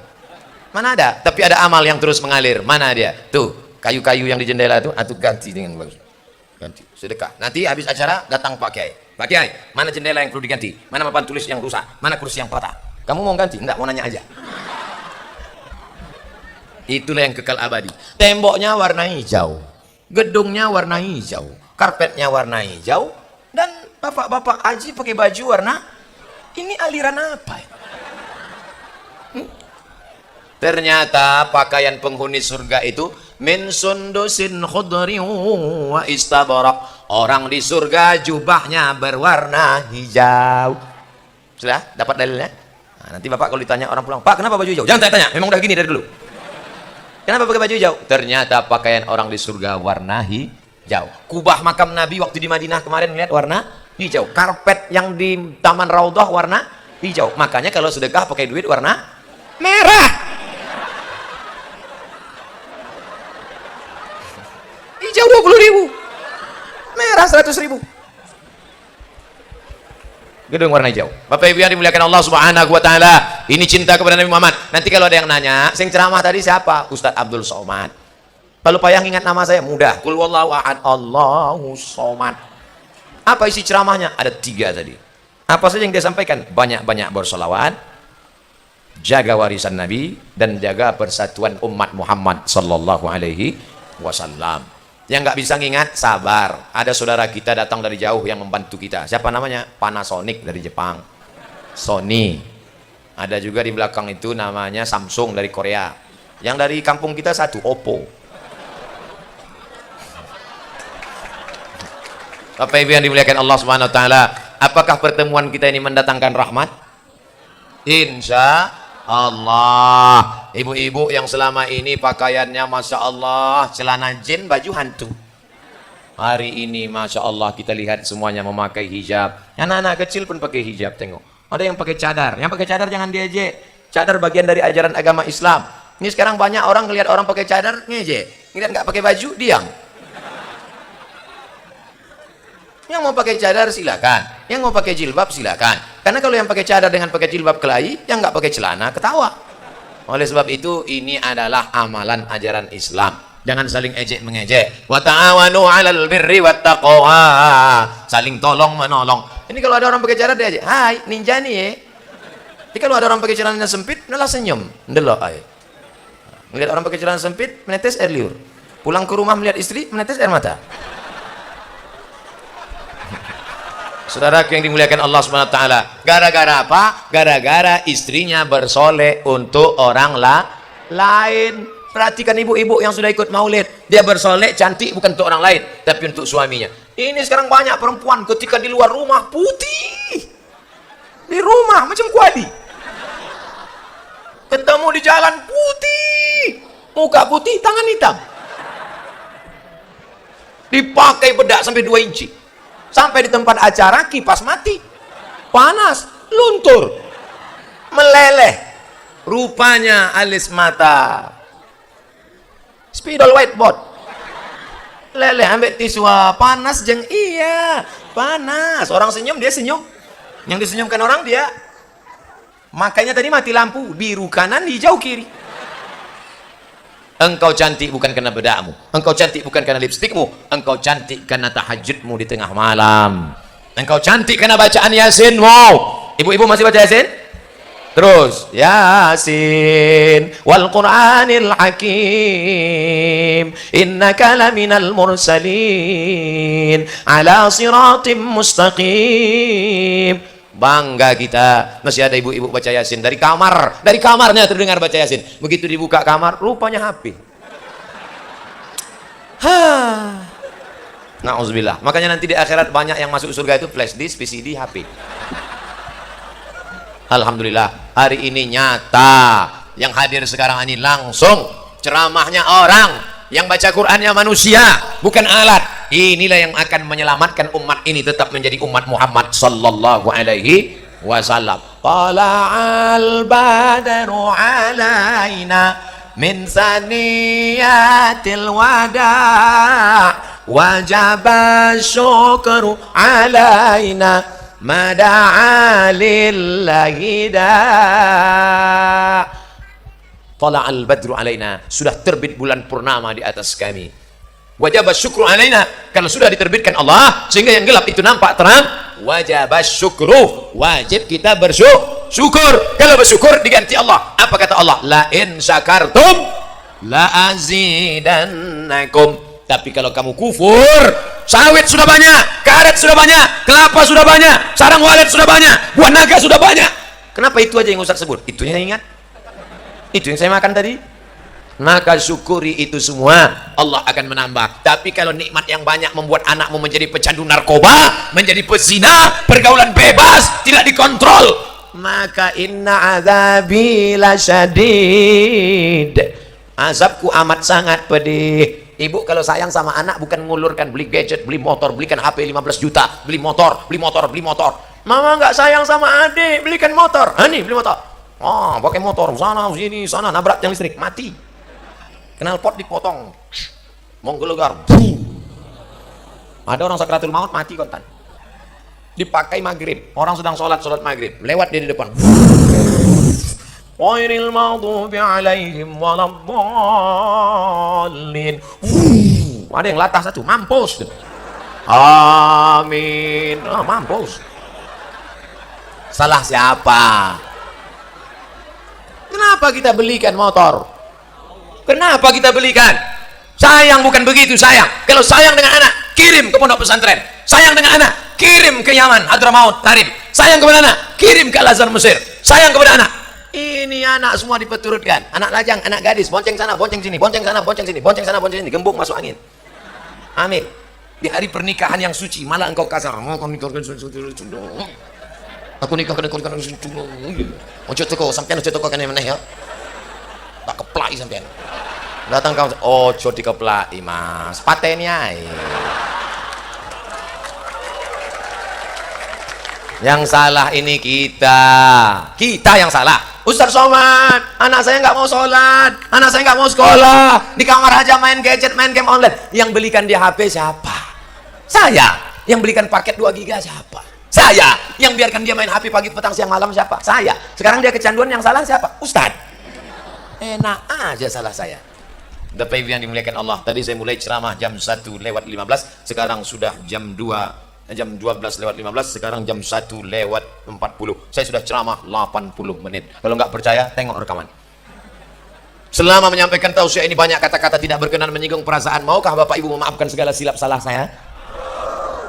Mana ada? Tapi ada amal yang terus mengalir. Mana dia? Tuh, kayu-kayu yang di jendela itu, atuh ganti dengan bagus. Ganti, sedekah. Nanti habis acara datang Pak Kiai. Pak Kiai, mana jendela yang perlu diganti? Mana papan tulis yang rusak? Mana kursi yang patah? Kamu mau ganti? Enggak, mau nanya aja. Itulah yang kekal abadi. Temboknya warna hijau, gedungnya warna hijau, karpetnya warna hijau, dan bapak-bapak haji pakai baju warna. Ini aliran apa? Ternyata pakaian penghuni surga itu min sundusin khudri wa istabarak. Orang di surga jubahnya berwarna hijau. Sudah dapat dalilnya? Nah, nanti bapak kalau ditanya orang pulang, Pak kenapa baju hijau? Jangan tanya, memang udah gini dari dulu. Kenapa pakai baju hijau? Ternyata pakaian orang di surga warna hijau. Kubah makam Nabi waktu di Madinah kemarin lihat warna hijau. Karpet yang di Taman Raudhah warna hijau. Makanya kalau sedekah pakai duit warna merah. Hijau 20.000, merah 100.000. Gedung warna hijau. Bapak Ibu yang dimuliakan Allah Subhanahu wa taala, ini cinta kepada Nabi Muhammad. Nanti kalau ada yang nanya, sing ceramah tadi siapa? Ustadz Abdul Somad. Kalau payah ingat nama saya, mudah. Qul wallahu ahad, Allahu somad. Apa isi ceramahnya? Ada 3 tadi. Apa saja yang dia sampaikan? Banyak-banyak bersolawat, jaga warisan Nabi, dan jaga persatuan umat Muhammad sallallahu alaihi wasallam. Yang nggak bisa ngingat, sabar. Ada saudara kita datang dari jauh yang membantu kita. Siapa namanya? Panasonic dari Jepang. Sony. Ada juga di belakang itu namanya Samsung dari Korea. Yang dari kampung kita satu, Oppo. Bapak Ibu yang dimuliakan Allah Subhanahu wa taala, apakah pertemuan kita ini mendatangkan rahmat? Insya Allah. Ibu-ibu yang selama ini pakaiannya Masya Allah celana jin baju hantu, hari ini Masya Allah kita lihat semuanya memakai hijab. Anak-anak kecil pun pakai hijab. Tengok, ada yang pakai cadar. Yang pakai cadar jangan diejek. Cadar bagian dari ajaran agama Islam. Ini sekarang banyak orang ngelihat orang pakai cadar ngejek, ngelihat nggak pakai baju diam. Yang mau pakai cadar silakan, yang mau pakai jilbab silakan. Karena kalau yang pakai cadar dengan pakai jilbab kelahi, yang nggak pakai celana ketawa. Oleh sebab itu ini adalah amalan ajaran Islam. Jangan saling ejek mengejek. Wa ta'awanu 'alal birri wat taqwa. Saling tolong menolong. Ini kalau ada orang pakai cadar dia aja, "Hai, ninja nih ya." Jadi kalau ada orang pakai celana sempit, malah senyum. Ndelok ae. Melihat orang pakai celana sempit, menetes air liur. Pulang ke rumah melihat istri, menetes air mata. Saudara yang dimuliakan Allah Subhanahu wa taala, gara-gara apa? Gara-gara istrinya bersolek untuk orang lain. Perhatikan ibu-ibu yang sudah ikut maulid, dia bersolek cantik bukan untuk orang lain, tapi untuk suaminya. Ini sekarang banyak perempuan ketika di luar rumah putih, di rumah macam kuali, ketemu di jalan putih, muka putih, tangan hitam, dipakai bedak sampai 2 inci. Sampai di tempat acara kipas mati, panas, luntur, meleleh. Rupanya alis mata, spidol whiteboard, leleh ambil tisu, panas jeng. Iya panas, orang senyum dia senyum, yang disenyumkan orang dia. Makanya tadi mati lampu, biru kanan hijau kiri. Engkau cantik bukan karena bedakmu, engkau cantik bukan karena lipstikmu, engkau cantik karena tahajudmu di tengah malam, engkau cantik karena bacaan yasinmu. Ibu-ibu masih baca yasin? Terus yasin wal qur'anil hakim innaka laminal mursalin ala siratim mustaqim. Bangga kita masih ada ibu-ibu baca yasin dari kamar, dari kamarnya terdengar baca yasin. Begitu dibuka kamar, rupanya HP. Na'udzubillah. Makanya nanti di akhirat banyak yang masuk surga itu flash disk, VCD, HP. Alhamdulillah hari ini nyata Yang hadir sekarang ini langsung ceramahnya orang, yang baca Qur'annya manusia, bukan alat. Inilah yang akan menyelamatkan umat ini tetap menjadi umat Muhammad sallallahu alaihi wasallam. Tala'al badru alaina min saniyatil wada' wajaba syukru alaina mada'a lillahi da'. Tala'al badru alaina, sudah terbit bulan purnama di atas kami. Wajib syukru alaina, kalau sudah diterbitkan Allah sehingga yang gelap itu nampak terang, wajib syukru, wajib kita bersyukur. Kalau bersyukur diganti Allah. Apa kata Allah? La in syakartum la azidannakum. Tapi kalau kamu kufur, sawit sudah banyak, karet sudah banyak, kelapa sudah banyak, sarang walet sudah banyak, buah naga sudah banyak. Kenapa itu aja yang Ustaz sebut? Itu yang ingat. Itu yang saya makan tadi. Maka syukuri itu semua, Allah akan menambah. Tapi kalau nikmat yang banyak membuat anakmu menjadi pecandu narkoba, menjadi pezina, pergaulan bebas, tidak dikontrol, maka inna azabi lasyadid, azabku amat sangat pedih. Ibu kalau sayang sama anak bukan ngulurkan beli gadget, beli motor, belikan HP 15 juta, beli motor. Mama nggak sayang sama adik, belikan motor. Nih beli motor. Oh, pakai motor sana sini sana, nabrak yang listrik, mati. Knalpot dipotong, menggelegar, ada orang sakratul maut mati kontan. Dipakai maghrib, orang sedang sholat maghrib, lewat dia di depan. Ghairil maghdubi alaihim waladdallin. Ada yang latah satu, mampus. Amin. Mampus. Salah siapa? Kenapa kita belikan motor? Kenapa kita belikan? Sayang bukan begitu, sayang. Kalau sayang dengan anak, kirim ke pondok pesantren. Sayang dengan anak, kirim ke Yaman, Hadramaut, Tarim. Sayang kepada anak, kirim ke Al-Azhar Mesir. Sayang kepada anak. Ini anak semua dipeturutkan. Anak lajang, anak gadis, bonceng sana, bonceng sini, bonceng sana, bonceng sini, bonceng sana, bonceng sini, gembung masuk angin. Amin. Di hari pernikahan yang suci, malah engkau kasar. Aku nikahkan ojo teko sampean, ojo teko kene meneh ya. Tak keplai sampean. Datang kamu, ojo dikeplai mas, pateni ae. Yang salah ini kita yang salah. Ustaz Somad, anak saya nggak mau sholat, anak saya nggak mau sekolah, di kamar aja main gadget, main game online. Yang belikan dia HP siapa? Saya. Yang belikan paket 2 giga siapa? Saya. Yang biarkan dia main HP pagi, petang, siang, malam siapa? Saya. Sekarang dia kecanduan, yang salah siapa? Ustaz. Enak aja salah saya. Bapak Ibu yang dimuliakan Allah, tadi saya mulai ceramah jam 1:15, sekarang sudah jam 12:15, sekarang jam 1:40. Saya sudah ceramah 80 menit. Kalau nggak percaya, tengok rekaman. Selama menyampaikan tausiah ini banyak kata-kata tidak berkenan, menyinggung perasaan. Maukah Bapak Ibu memaafkan segala silap salah saya?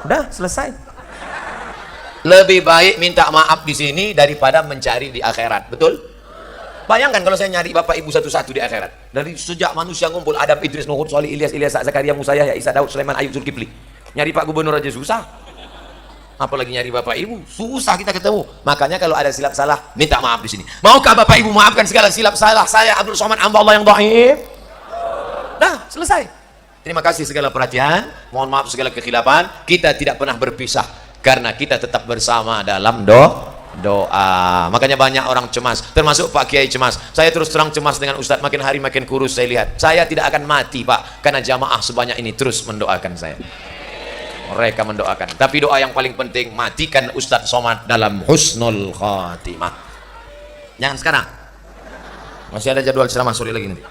Udah selesai. Lebih baik minta maaf di sini daripada mencari di akhirat. Betul? Bayangkan kalau saya nyari Bapak Ibu satu-satu di akhirat. Dari sejak manusia ngumpul, Adam, Idris, Nuh, Solih, Ilyas, Zakaria, Musa, Yahya, Isa, Daud, Sulaiman, Ayub, Zulkifli. Nyari Pak Gubernur aja susah. Apalagi nyari Bapak Ibu, susah kita ketemu. Makanya kalau ada silap salah, minta maaf di sini. Maukah Bapak Ibu maafkan segala silap salah saya, Abdul Somad, hamba Allah yang dhaif? Dah, selesai. Terima kasih segala perhatian. Mohon maaf segala kekhilafan. Kita tidak pernah berpisah karena kita tetap bersama dalam doa. Makanya banyak orang cemas, termasuk Pak Kiai cemas. Saya terus terang cemas dengan Ustadz, makin hari makin kurus saya lihat. Saya tidak akan mati Pak, karena jamaah sebanyak ini terus mendoakan saya. Mereka mendoakan. Tapi doa yang paling penting, matikan Ustadz Somad dalam husnul khatimah. Jangan sekarang, masih ada jadwal ceramah sore lagi nanti.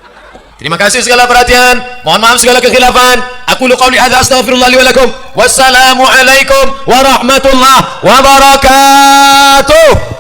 Terima kasih segala perhatian. Mohon maaf segala kekhilafan. Aku qouli hadza astaghfirullah li wa lakum. Wassalamu alaikum warahmatullahi wabarakatuh.